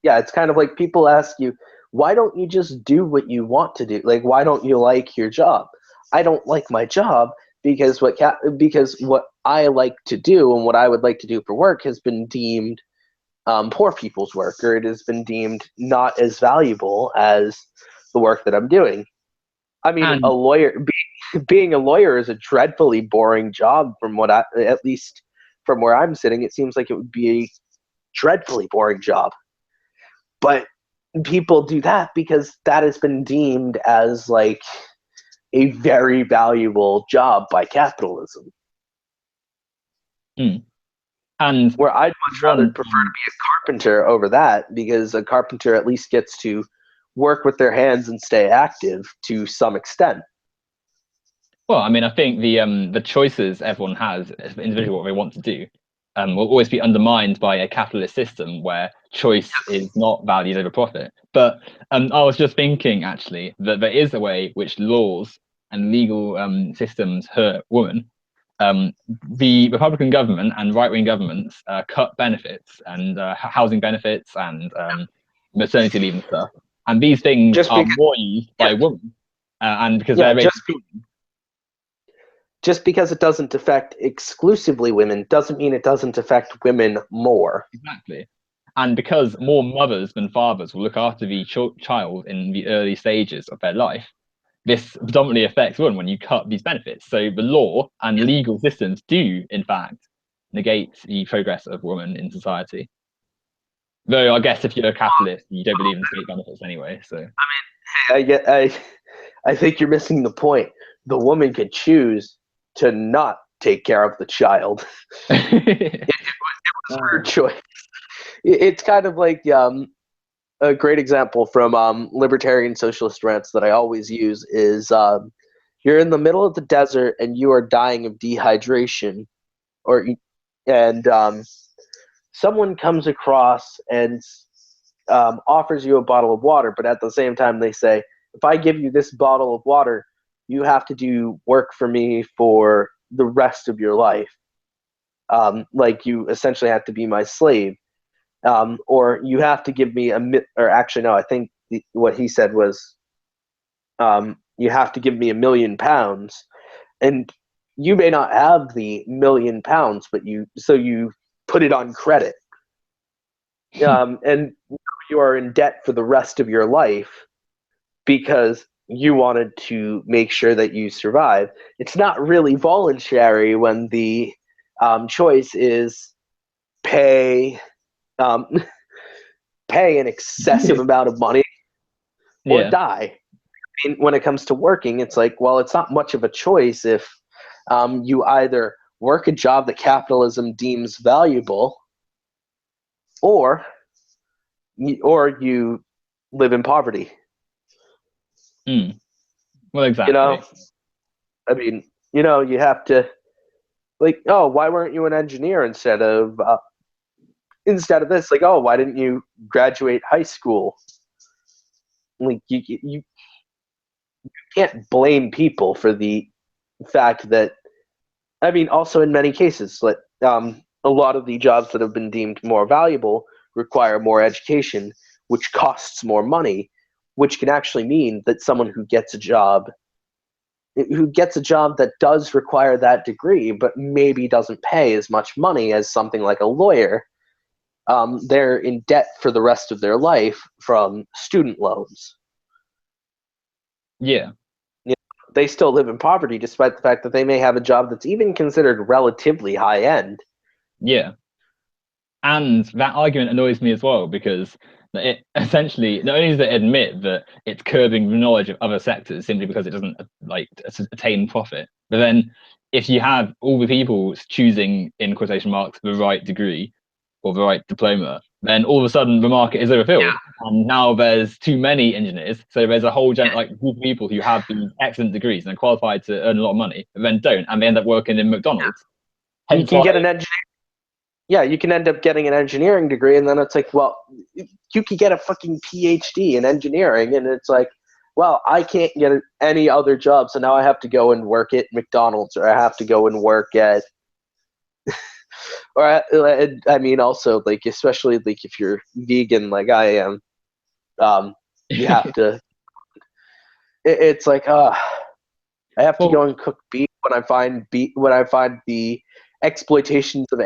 Yeah, it's kind of like people ask you, why don't you just do what you want to do? Like, why don't you like your job? I don't like my job because what I like to do and what I would like to do for work has been deemed poor people's work, or it has been deemed not as valuable as the work that I'm doing. I mean, And a lawyer being a lawyer is a dreadfully boring job from at least from where I'm sitting. It seems like it would be a dreadfully boring job. But people do that because that has been deemed as like a very valuable job by capitalism. and Where I'd much rather prefer to be a carpenter over that, because a carpenter at least gets to work with their hands and stay active to some extent. well, I mean, I think the choices everyone has as an individual, what they want to do, will always be undermined by a capitalist system where choice is not valued over profit. But I was just thinking, actually, that there is a way which laws and legal systems hurt women. The Republican government and right-wing governments cut benefits and housing benefits and maternity leave and stuff. And these things are more used by women, and because they're just because it doesn't affect exclusively women doesn't mean it doesn't affect women more. Exactly. And because more mothers than fathers will look after the child in the early stages of their life, this predominantly affects women when you cut these benefits. So the law and legal systems do, in fact, negate the progress of women in society. Though I guess if you're a capitalist, you don't believe in state benefits anyway. So I think you're missing the point. The woman could choose to not take care of the child. It was her choice. It's kind of like a great example from libertarian socialist rants that I always use is you're in the middle of the desert and you are dying of dehydration, and someone comes across and offers you a bottle of water, but at the same time they say, if I give you this bottle of water, you have to do work for me for the rest of your life. Like you essentially have to be my slave. Or you have to give me or actually no, I think what he said was, you have to give me £1 million, and you may not have the £1 million, but you put it on credit, and you are in debt for the rest of your life because you wanted to make sure that you survive. It's not really voluntary when the choice is pay pay an excessive amount of money or die. I mean, when it comes to working, it's like, well, it's not much of a choice if you either work a job that capitalism deems valuable, or you live in poverty. Well, exactly. You know, I mean, you have to, like, oh, why weren't you an engineer instead of this? Like, oh, why didn't you graduate high school? Like, you can't blame people for the fact that, I mean, also in many cases, like, a lot of the jobs that have been deemed more valuable require more education, which costs more money, which can actually mean that someone who gets a job that does require that degree, but maybe doesn't pay as much money as something like a lawyer, they're in debt for the rest of their life from student loans. Yeah. they still live in poverty, despite the fact that they may have a job that's even considered relatively high end. Yeah. And that argument annoys me as well, because it essentially not only does it admit that it's curbing the knowledge of other sectors simply because it doesn't like attain profit, but then if you have all the people choosing, in quotation marks, the right degree or the right diploma, then all of a sudden the market is overfilled, and now there's too many engineers. So there's a whole group of people who have these excellent degrees and are qualified to earn a lot of money, but then don't, and they end up working in McDonald's. You can get an engineer. Yeah, you can end up getting an engineering degree, and then it's like, well, you could get a fucking PhD in engineering, and it's like, well, I can't get any other job, so now I have to go and work at McDonald's, or I have to go and work at, or I mean, also like, especially like if you're vegan, like I am, you have to. It's like, I have to go and cook beef when I find the exploitation of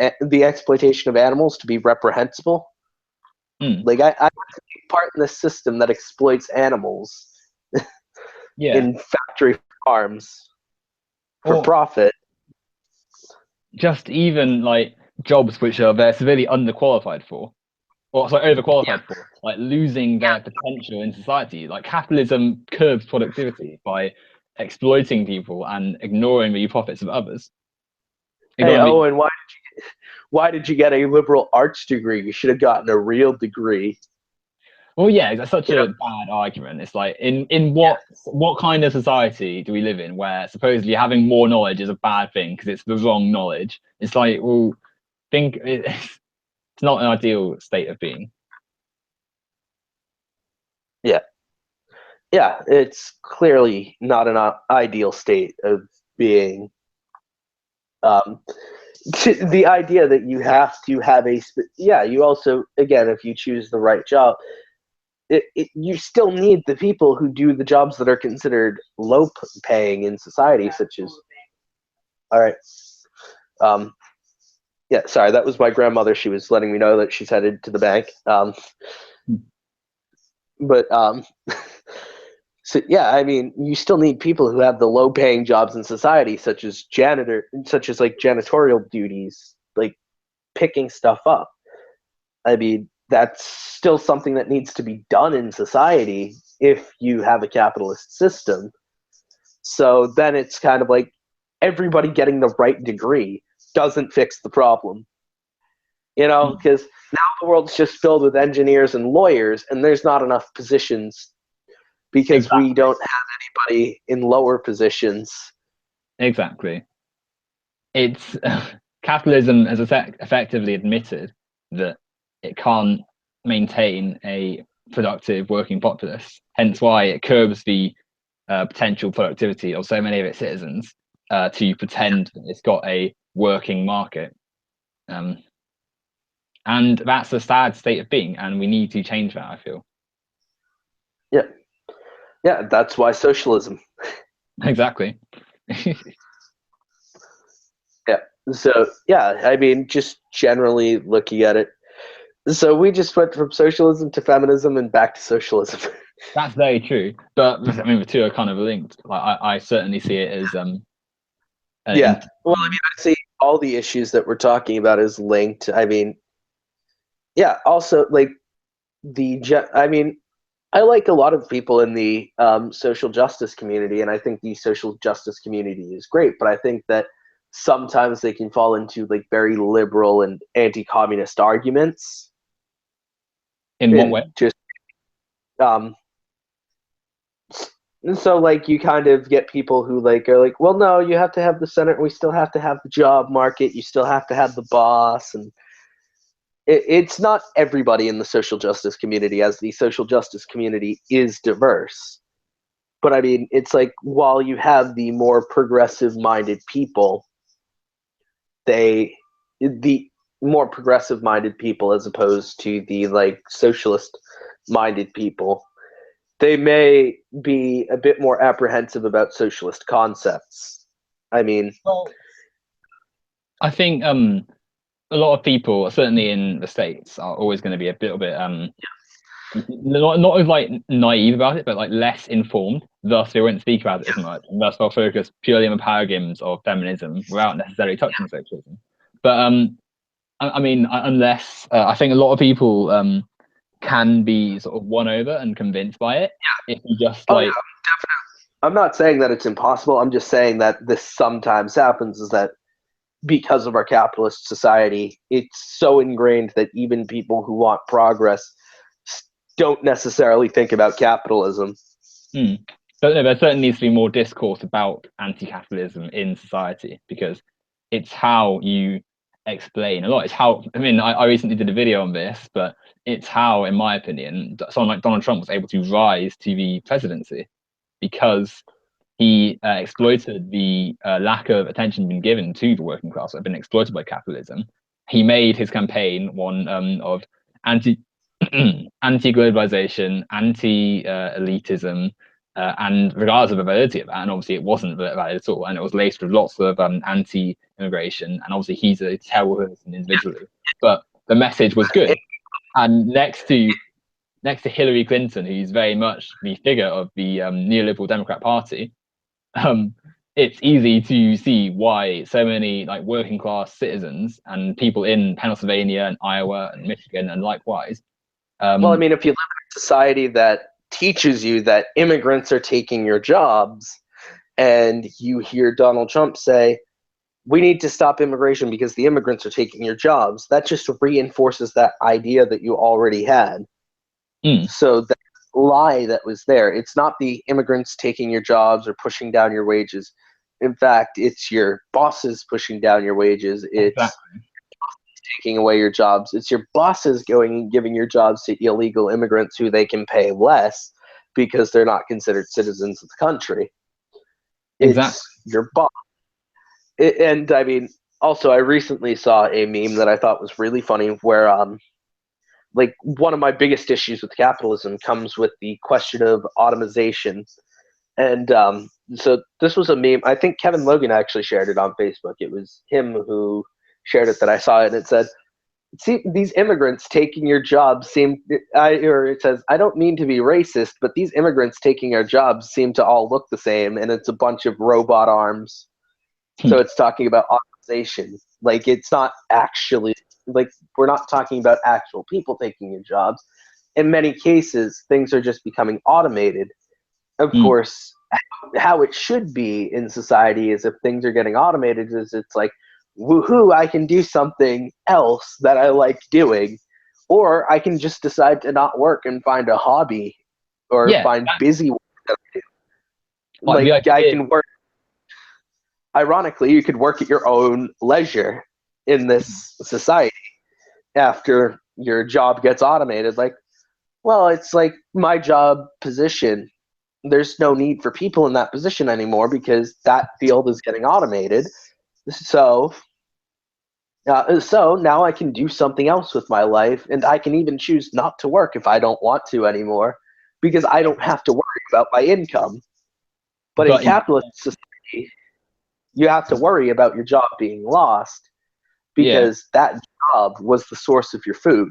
animals to be reprehensible. Like I have to take part in the system that exploits animals in factory farms for profit. Just even like jobs which are they're severely underqualified for, or sorry, overqualified for, like losing their potential in society. Like capitalism curbs productivity by exploiting people and ignoring the profits of others. Hey, Owen, why did you get a liberal arts degree? You should have gotten a real degree. Well, yeah, that's such a bad argument. It's like, in what kind of society do we live in where supposedly having more knowledge is a bad thing because it's the wrong knowledge? It's like, well, it's not an ideal state of being. Yeah, it's clearly not an ideal state of being. The idea that you have to have you also, again, if you choose the right job, you still need the people who do the jobs that are considered low paying in society, such as, all right, yeah, sorry, that was my grandmother. She was letting me know that she's headed to the bank. So yeah, I mean, you still need people who have the low-paying jobs in society, such as like janitorial duties, like picking stuff up. I mean, that's still something that needs to be done in society if you have a capitalist system. So then it's kind of like everybody getting the right degree doesn't fix the problem. Because now the world's just filled with engineers and lawyers, and there's not enough positions because we don't have anybody in lower positions. Exactly. It's capitalism has effectively admitted that it can't maintain a productive working populace, hence why it curbs the potential productivity of so many of its citizens to pretend that it's got a working market. And that's a sad state of being, and we need to change that, I feel. Yeah, that's why socialism. Exactly. Yeah. So, yeah, I mean, just generally looking at it. So we just went from socialism to feminism and back to socialism. That's very true. But I mean, the two are kind of linked. Like I certainly see it as yeah. Well, I mean, I see all the issues that we're talking about as linked. I mean, yeah, also like I mean, I like a lot of people in the social justice community, and I think the social justice community is great, but I think that sometimes they can fall into like very liberal and anti-communist arguments. In what way? Just so like you kind of get people who like are like, well, no, you have to have the Senate, we still have to have the job market, you still have to have the boss, and it's not everybody in the social justice community, as the social justice community is diverse. But I mean, it's like while you have the more progressive-minded people, the more progressive-minded people as opposed to the like socialist-minded people, they may be a bit more apprehensive about socialist concepts. I mean, well, I think a lot of people, certainly in the States, are always going to be a little bit not as like naive about it, but like less informed. Thus, they won't speak about it as much, and thus they'll focus purely on the paradigms of feminism without necessarily touching sexism. But I mean, unless I think a lot of people can be sort of won over and convinced by it if you just Oh yeah, like. I'm not saying that it's impossible. I'm just saying that this sometimes happens. Is that because of our capitalist society, it's so ingrained that even people who want progress don't necessarily think about capitalism. But no, there certainly needs to be more discourse about anti-capitalism in society because it's how you explain a lot. It's how, I mean, I recently did a video on this, but it's how, in my opinion, someone like Donald Trump was able to rise to the presidency because he exploited the lack of attention being given to the working class that had been exploited by capitalism. He made his campaign one of anti anti-globalization, anti-elitism, and regardless of the validity of that, and obviously it wasn't valid at all, and it was laced with lots of anti-immigration, and obviously he's a terrible person individually, but the message was good. And next to Hillary Clinton, who's very much the figure of the neoliberal Democrat Party, it's easy to see why so many like working class citizens and people in Pennsylvania and Iowa and Michigan and likewise. Well, I mean, if you live in a society that teaches you that immigrants are taking your jobs, and you hear Donald Trump say, we need to stop immigration because the immigrants are taking your jobs, that just reinforces that idea that you already had. So that lie that was there, it's not the immigrants taking your jobs or pushing down your wages. In fact, it's your bosses pushing down your wages. It's Exactly. taking away your jobs. It's your bosses going and giving your jobs to illegal immigrants who they can pay less because they're not considered citizens of the country. Exactly. It's your boss. And I mean, also, I recently saw a meme that I thought was really funny where like one of my biggest issues with capitalism comes with the question of automation. And so this was a meme. I think Kevin Logan actually shared it on Facebook. It was him who shared it that I saw it, and it said, "See, these immigrants taking your jobs seem." Or it says, "I don't mean to be racist, but these immigrants taking our jobs seem to all look the same, and it's a bunch of robot arms." So it's talking about automation. Like it's not actually like we're not talking about actual people taking your jobs. In many cases, things are just becoming automated. Of course, how it should be in society is if things are getting automated is it's like, woohoo, I can do something else that I like doing, or I can just decide to not work and find a hobby or find busy work that I do. Like I can work. Ironically, you could work at your own leisure in this society after your job gets automated. Like, well, it's like my job position. There's no need for people in that position anymore because that field is getting automated. So now I can do something else with my life, and I can even choose not to work if I don't want to anymore because I don't have to worry about my income. But in capitalist society, you have to worry about your job being lost because that job was the source of your food.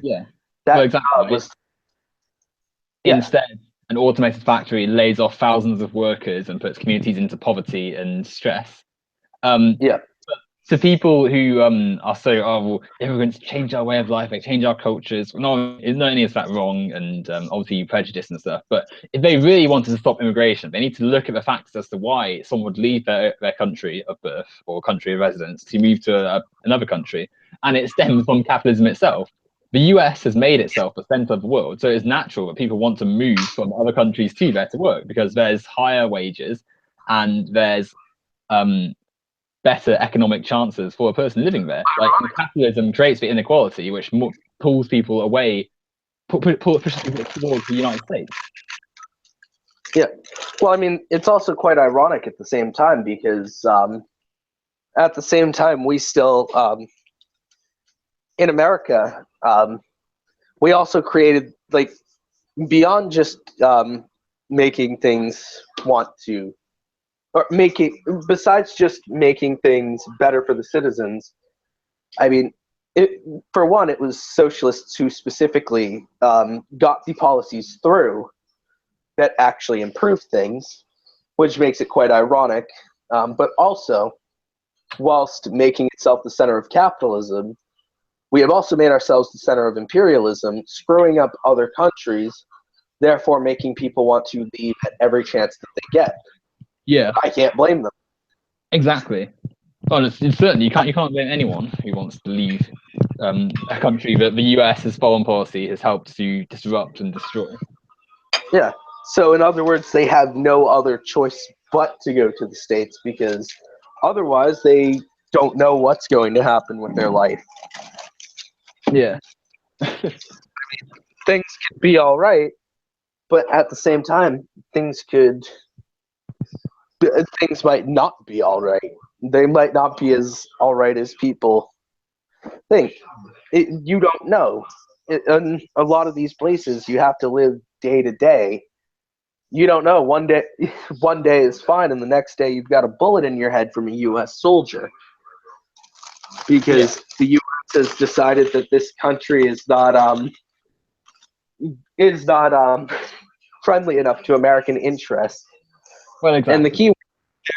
Yeah. That exactly. job was. Instead, an automated factory lays off thousands of workers and puts communities into poverty and stress. Yeah. To people who are so, oh, well, immigrants change our way of life, they change our cultures. Not only is that wrong and obviously prejudice and stuff, but if they really wanted to stop immigration, they need to look at the factors as to why someone would leave their country of birth or country of residence to move to another country. And it stems from capitalism itself. The US has made itself the center of the world, so it's natural that people want to move from other countries to there to work because there's higher wages and there's better economic chances for a person living there. Like capitalism creates the inequality, which pulls people away, pushes people towards the United States. Yeah. Well, I mean, it's also quite ironic at the same time because at the same time we still in America we also created like beyond just making things want to or making besides just making things better for the citizens. I mean, for one, it was socialists who specifically got the policies through that actually improved things, which makes it quite ironic. But also, whilst making itself the center of capitalism, we have also made ourselves the center of imperialism, screwing up other countries, therefore making people want to leave at every chance that they get. Yeah, I can't blame them. exactly. Well, it's certainly you can't blame anyone who wants to leave a country that the US's foreign policy has helped to disrupt and destroy. Yeah. So in other words, they have no other choice but to go to the States, because otherwise they don't know what's going to happen with their life. Yeah. Things could be all right, but at the same time, things might not be all right. They might not be as all right as people think. You don't know. In a lot of these places, you have to live day to day. You don't know. One day is fine, and the next day you've got a bullet in your head from a U.S. soldier, because the U.S. has decided that this country is not friendly enough to American interests. Well, exactly. And the key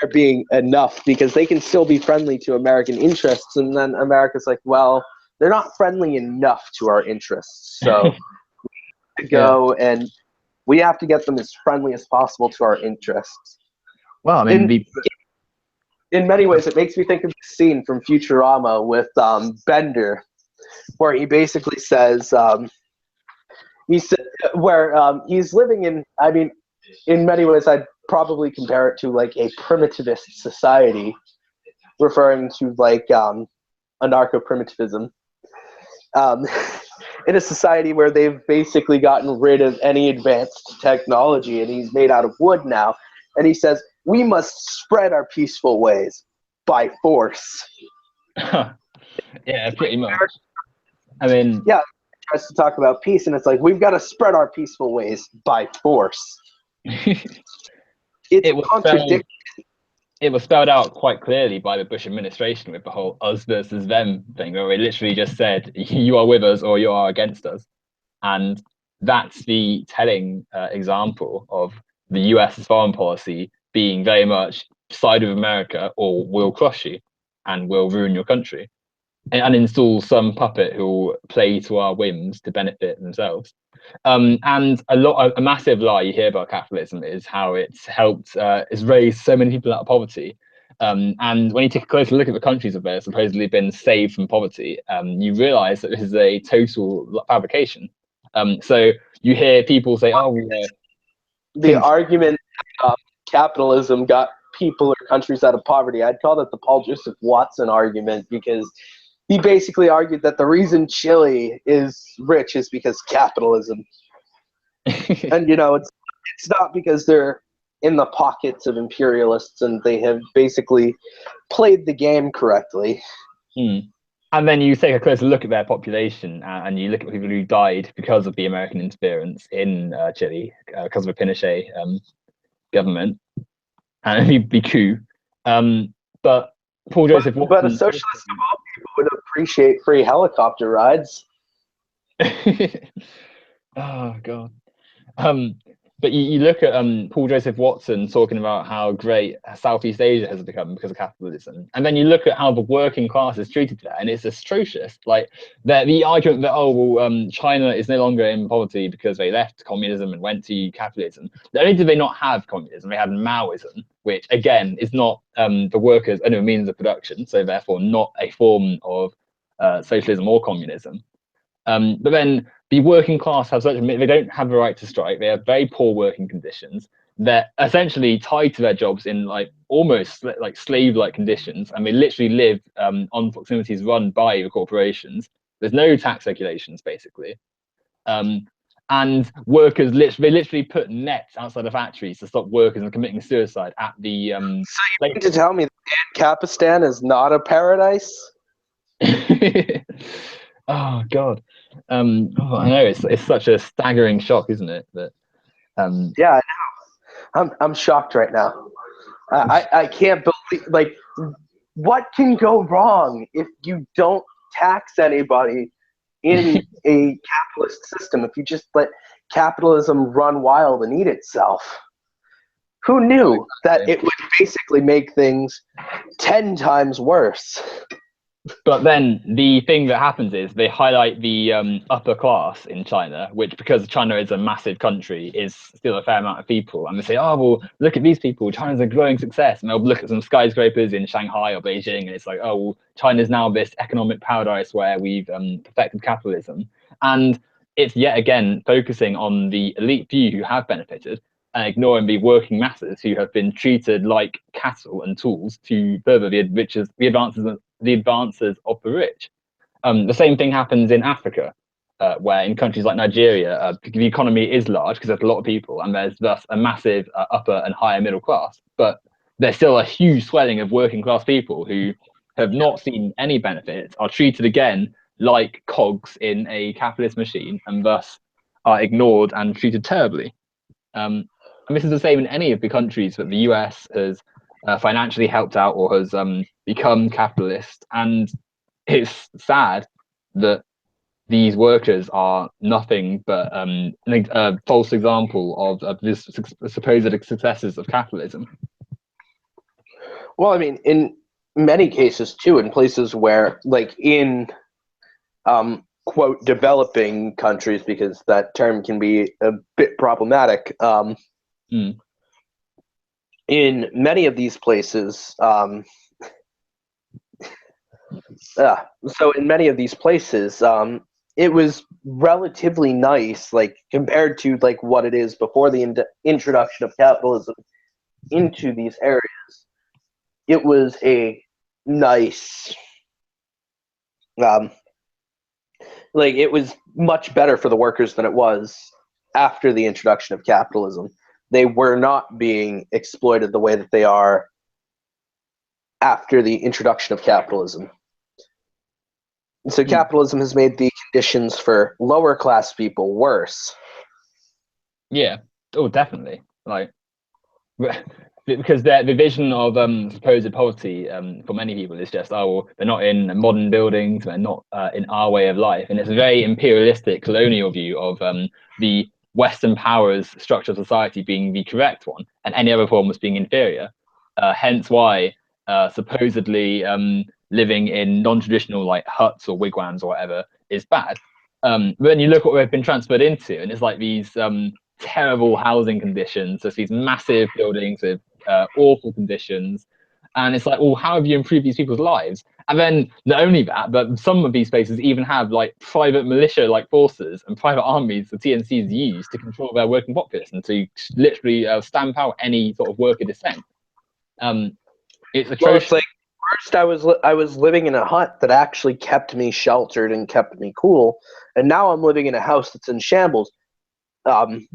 there being enough, because they can still be friendly to American interests, and then America's like, well, they're not friendly enough to our interests, so we have to go and we have to get them as friendly as possible to our interests. Well, I mean, in many ways, it makes me think of the scene from Futurama with Bender, where he basically says, he's living in, I mean, in many ways, I'd probably compare it to like a primitivist society, referring to like anarcho-primitivism. In a society where they've basically gotten rid of any advanced technology, and he's made out of wood now, and he says, we must spread our peaceful ways by force. Yeah, pretty much. I mean, yeah, he tries to talk about peace, and it's like, we've got to spread our peaceful ways by force. It's contradictory. It was spelled out quite clearly by the Bush administration with the whole us versus them thing, where it literally just said, you are with us or you are against us. And that's the telling example of the US's foreign policy being very much side of America, or we'll crush you and we'll ruin your country, and install some puppet who will play to our whims to benefit themselves. And a massive lie you hear about capitalism is how it's helped, it's raised so many people out of poverty. And when you take a closer look at the countries that have supposedly been saved from poverty, you realize that this is a total fabrication. So you hear people say, oh, the argument capitalism got people or countries out of poverty, I'd call that the Paul Joseph Watson argument, because he basically argued that the reason Chile is rich is because capitalism. And, you know, it's not because they're in the pockets of imperialists and they have basically played the game correctly. And then you take a closer look at their population, and you look at people who died because of the American interference in Chile, because of the Pinochet government, and the coup. But Paul Joseph Watson, but a socialist of all people would appreciate free helicopter rides. Oh God. But you look at Paul Joseph Watson talking about how great Southeast Asia has become because of capitalism, and then you look at how the working class is treated there, and it's atrocious. Like the argument that China is no longer in poverty because they left communism and went to capitalism. Not only did they not have communism, they had Maoism, which again is not the workers' only means of production, so therefore not a form of socialism or communism. But then the working class have they don't have the right to strike. They have very poor working conditions. They're essentially tied to their jobs in like almost like slave-like conditions, and they literally live on facilities run by the corporations. There's no tax regulations basically, and workers literally put nets outside of factories to stop workers from committing suicide at the. So you mean to tell me that Ancapistan is not a paradise? Oh God. I know it's such a staggering shock, isn't it? That yeah, I know. I'm shocked right now. I can't believe, like, what can go wrong if you don't tax anybody in a capitalist system, if you just let capitalism run wild and eat itself. Who knew that it would basically make things 10 times worse? But then the thing that happens is they highlight the upper class in China, which, because China is a massive country, is still a fair amount of people. And they say, oh, well, look at these people. China's a growing success. And they'll look at some skyscrapers in Shanghai or Beijing, and it's like, oh, well, China's now this economic paradise where we've perfected capitalism. And it's yet again focusing on the elite few who have benefited and ignoring the working masses who have been treated like cattle and tools to further the advances of the rich. The same thing happens in Africa, where in countries like Nigeria, the economy is large because there's a lot of people, and there's thus a massive upper and higher middle class. But there's still a huge swelling of working class people who have not seen any benefits, are treated again like cogs in a capitalist machine, and thus are ignored and treated terribly. And this is the same in any of the countries that the US has financially helped out or has become capitalist. And it's sad that these workers are nothing but a false example of this supposed successes of capitalism. Well, I mean, in many cases too, in places where, like in quote, developing countries, because that term can be a bit problematic. In many of these places, so in many of these places, it was relatively nice, like compared to like what it is before the introduction of capitalism into these areas. It was a nice, like it was much better for the workers than it was after the introduction of capitalism. They were not being exploited the way that they are after the introduction of capitalism. So capitalism has made the conditions for lower class people worse. Yeah. Oh, definitely. Like, because the vision of supposed poverty for many people is just, oh, well, they're not in modern buildings, they're not in our way of life. And it's a very imperialistic colonial view of the Western powers structure of society being the correct one and any other form as being inferior. Hence why supposedly living in non-traditional like huts or wigwams or whatever is bad. But then you look what we've been transferred into, and it's like these terrible housing conditions. There's these massive buildings with awful conditions, and it's like, well, how have you improved these people's lives? And then not only that, but some of these places even have like private militia like forces and private armies the TNCs use to control their working populace and to literally stamp out any sort of worker dissent. It's atrocious. Well, it's like first I was living in a hut that actually kept me sheltered and kept me cool, and now I'm living in a house that's in shambles. And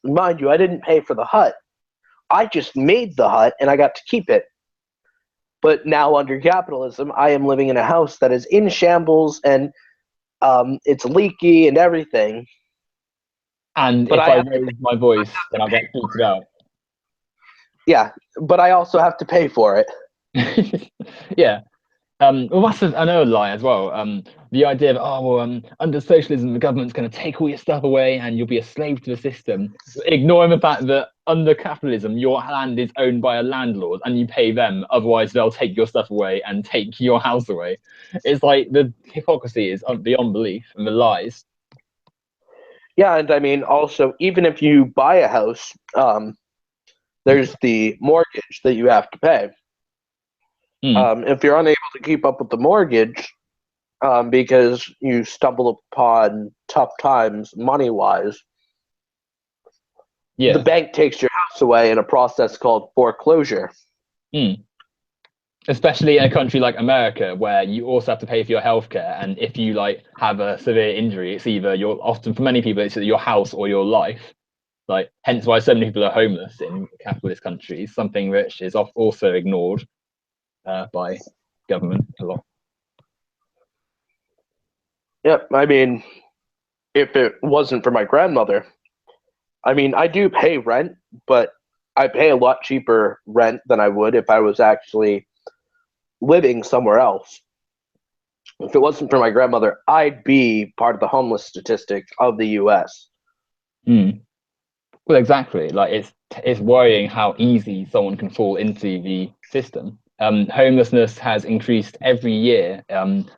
mind you, I didn't pay for the hut. I just made the hut and I got to keep it. But now under capitalism, I am living in a house that is in shambles and it's leaky and everything. And but if I raise my voice, then I'll get filtered out. Yeah, but I also have to pay for it. Yeah. Well, that's another lie as well. The idea of, under socialism, the government's going to take all your stuff away and you'll be a slave to the system. Ignoring the fact that under capitalism, your land is owned by a landlord and you pay them. Otherwise, they'll take your stuff away and take your house away. It's like the hypocrisy is beyond belief and the lies. Yeah, and I mean, also, even if you buy a house, there's the mortgage that you have to pay. If you're unable to keep up with the mortgage because you stumble upon tough times money-wise, the bank takes your house away in a process called foreclosure. Especially in a country like America, where you also have to pay for your healthcare, and if you like have a severe injury, it's either often for many people it's your house or your life. Like, hence why so many people are homeless in capitalist countries, something which is also ignored by government a lot. Yep, I mean, if it wasn't for my grandmother, I mean, I do pay rent, but I pay a lot cheaper rent than I would if I was actually living somewhere else. If it wasn't for my grandmother, I'd be part of the homeless statistic of the U.S. Mm. Well, exactly. Like it's worrying how easy someone can fall into the system. Homelessness has increased every year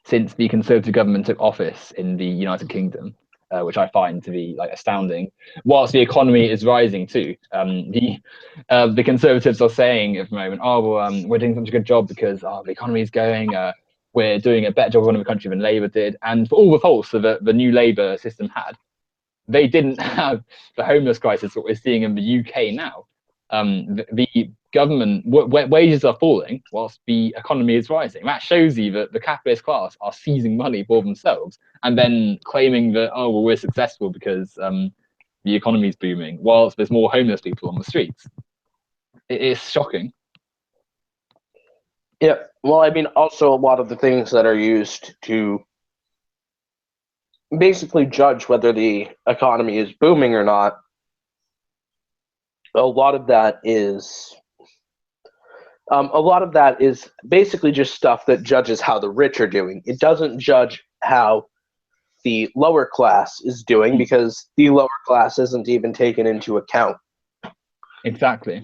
since the Conservative government took office in the United Kingdom, which I find to be like astounding. Whilst the economy is rising too, the Conservatives are saying at the moment, "Oh, well, we're doing such a good job because the economy is going. We're doing a better job of running the country than Labour did." And for all the faults that the new Labour system had, they didn't have the homeless crisis that we're seeing in the UK now. The government wages are falling whilst the economy is rising. That shows you that the capitalist class are seizing money for themselves and then claiming that, oh, well, we're successful because the economy is booming, whilst there's more homeless people on the streets. It is shocking. Yeah. Well, I mean, also a lot of the things that are used to basically judge whether the economy is booming or not, a lot of that is basically just stuff that judges how the rich are doing. It doesn't judge how the lower class is doing because the lower class isn't even taken into account. Exactly.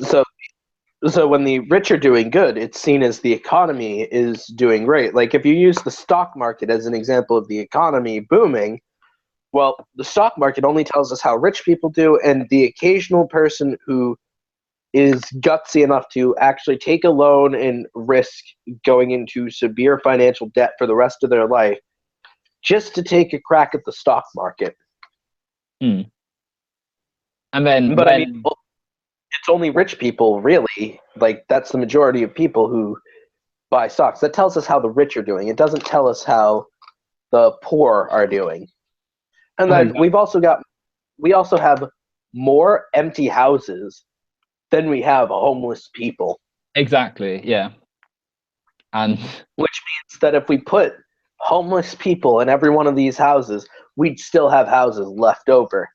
So when the rich are doing good, it's seen as the economy is doing great. Like if you use the stock market as an example of the economy booming, well, the stock market only tells us how rich people do, and the occasional person who is gutsy enough to actually take a loan and risk going into severe financial debt for the rest of their life just to take a crack at the stock market. And then, but I mean, it's only rich people, really. Like, that's the majority of people who buy stocks. That tells us how the rich are doing. It doesn't tell us how the poor are doing. And then we also have more empty houses than we have homeless people. Exactly, yeah. And which means that if we put homeless people in every one of these houses, we'd still have houses left over.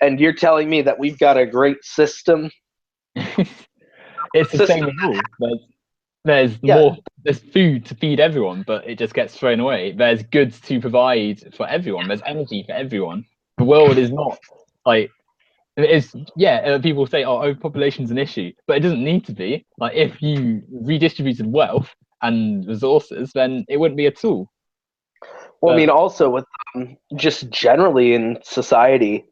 And you're telling me that we've got a great system? It's the same with all. There's food to feed everyone, but it just gets thrown away. There's goods to provide for everyone. There's energy for everyone. The world is not like it's people say, oh, overpopulation's an issue, but it doesn't need to be. Like if you redistributed wealth and resources, then it wouldn't be at all. Well, I mean, also with just generally in society,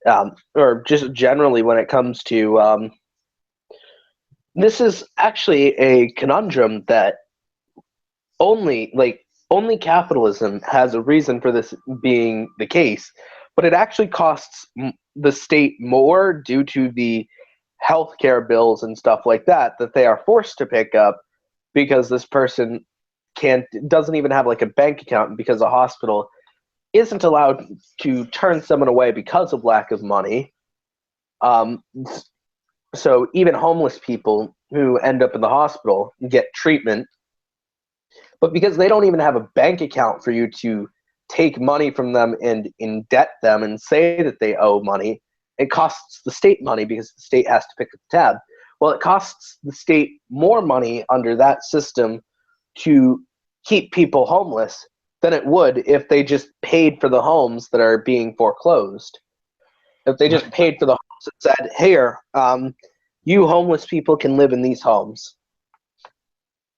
or just generally when it comes to this is actually a conundrum that only capitalism has a reason for this being the case, but it actually costs the state more due to the healthcare bills and stuff like that they are forced to pick up because this person doesn't even have like a bank account because a hospital isn't allowed to turn someone away because of lack of money. So even homeless people who end up in the hospital get treatment, but because they don't even have a bank account for you to take money from them and indebt them and say that they owe money, it costs the state money because the state has to pick up the tab. Well, it costs the state more money under that system to keep people homeless than it would if they just paid for the homes that are being foreclosed. If they just paid for the homes and said, here, you homeless people can live in these homes.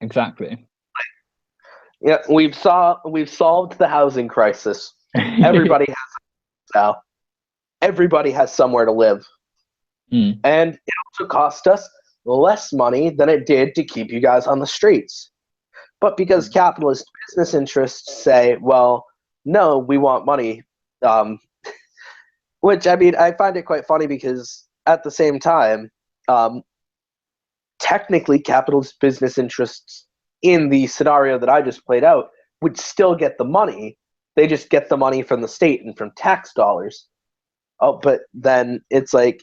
Exactly. Yeah, we've solved the housing crisis. Everybody has now. Everybody has somewhere to live. And it also cost us less money than it did to keep you guys on the streets. But because capitalist business interests say, well, no, we want money, which, I mean, I find it quite funny because at the same time, technically capitalist business interests in the scenario that I just played out would still get the money. They just get the money from the state and from tax dollars. Oh, but then it's like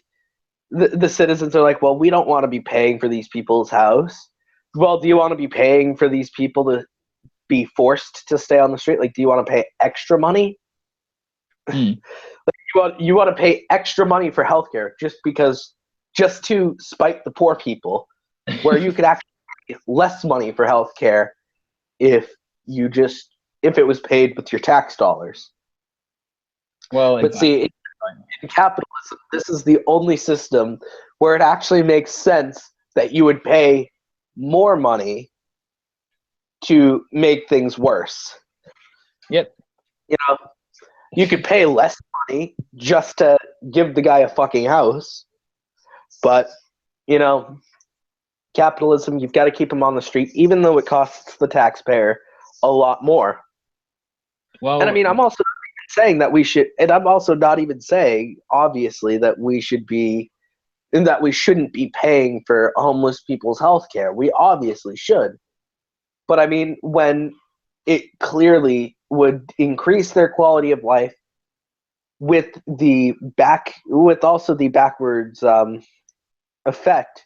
the citizens are like, well, we don't want to be paying for these people's house. Well, do you want to be paying for these people to be forced to stay on the street? Like, do you want to pay extra money? Like, you want to pay extra money for healthcare just to spite the poor people, where you could actually pay less money for healthcare if you just if it was paid with your tax dollars. Well, But see, in capitalism, this is the only system where it actually makes sense that you would pay more money to make things worse. Yep. You know, you could pay less money just to give the guy a fucking house, but capitalism, you've got to keep him on the street, even though it costs the taxpayer a lot more. Well, and I mean, I'm also not saying that we should, and I'm also not even saying, obviously, that we should be, and that we shouldn't be paying for homeless people's health care. We obviously should. But I mean, when it clearly would increase their quality of life with also the backwards effect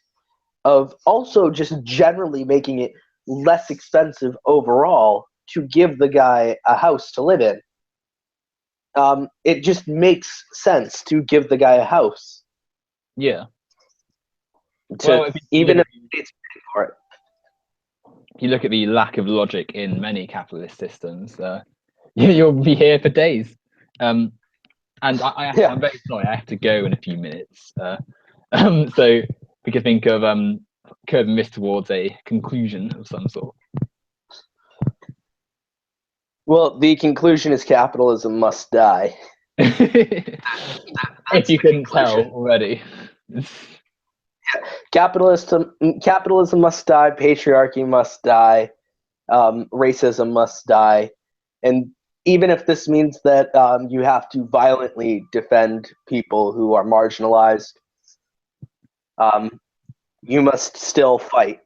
of also just generally making it less expensive overall to give the guy a house to live in. It just makes sense to give the guy a house. yeah. Well, even if it's paid for it. If you look at the lack of logic in many capitalist systems, you'll be here for days. And I'm very sorry, I have to go in a few minutes. So we could think of curving this towards a conclusion of some sort. Well, the conclusion is capitalism must die. If you couldn't tell already. Capitalism must die. Patriarchy must die. Racism must die. And even if this means that you have to violently defend people who are marginalized, you must still fight,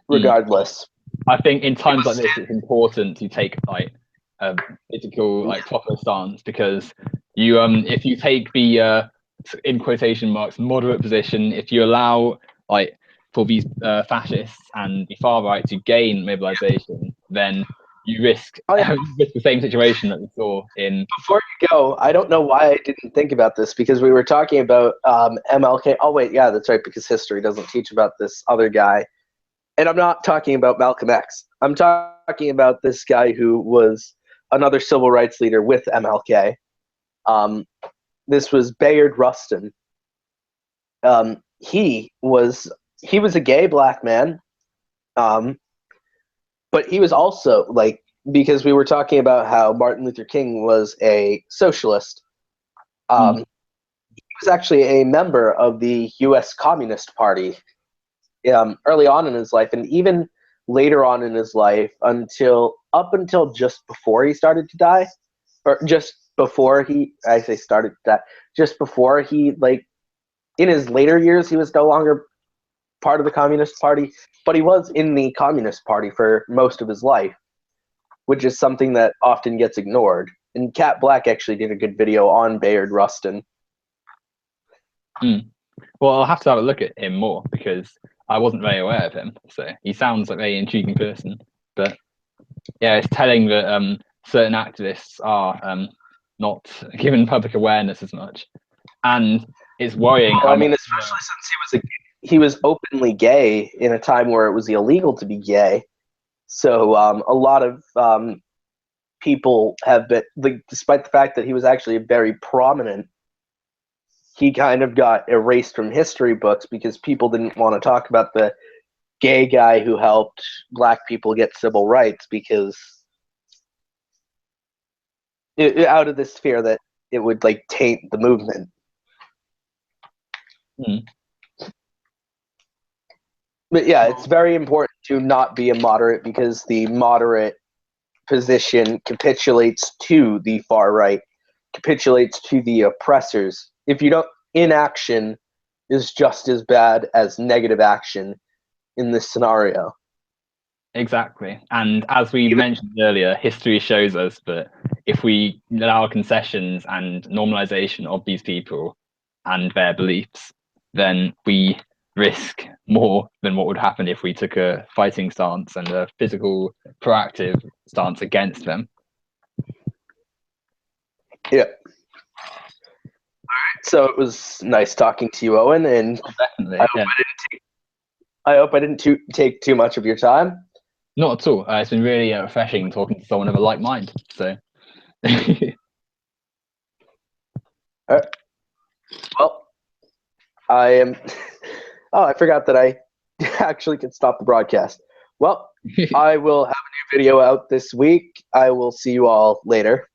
regardless. I think in times like this, it's important to take like a political, like proper stance, because you, if you take the in quotation marks moderate position, if you allow like for these fascists and the far right to gain mobilization, then you risk the same situation that we saw in. Before you go, I don't know why I didn't think about this, because we were talking about MLK. Oh wait, yeah, that's right, because history doesn't teach about this other guy. And I'm not talking about Malcolm X. I'm talking about this guy who was another civil rights leader with MLK. This was Bayard Rustin. He was a gay black man, but he was also, like, because we were talking about how Martin Luther King was a socialist. He was actually a member of the U.S. Communist Party. Early on in his life, and even later on in his life, up until just before he started to die, or just before he, I say started to die, just before he, like, in his later years, he was no longer part of the Communist Party, but he was in the Communist Party for most of his life, which is something that often gets ignored. And Cat Black actually did a good video on Bayard Rustin. Well, I'll have to have a look at him more, because I wasn't very aware of him. So he sounds like a very intriguing person. But yeah, it's telling that certain activists are not given public awareness as much, and it's worrying. Well, I mean, especially since he was openly gay in a time where it was illegal to be gay. So a lot of people have been, like, despite the fact that he was actually very prominent, he kind of got erased from history books because people didn't want to talk about the gay guy who helped black people get civil rights, because out of this fear that it would, like, taint the movement. But yeah, it's very important to not be a moderate, because the moderate position capitulates to the far right, capitulates to the oppressors. If you don't, inaction is just as bad as negative action in this scenario. Exactly. And as we mentioned earlier, history shows us that if we allow concessions and normalization of these people and their beliefs, then we risk more than what would happen if we took a fighting stance and a physical, proactive stance against them. Yeah. All right. So it was nice talking to you, Owen, and definitely. I hope I didn't take too much of your time. Not at all. It's been really refreshing talking to someone of a like mind. So, Well, I am. Oh, I forgot that I actually can stop the broadcast. Well, I will have a new video out this week. I will see you all later.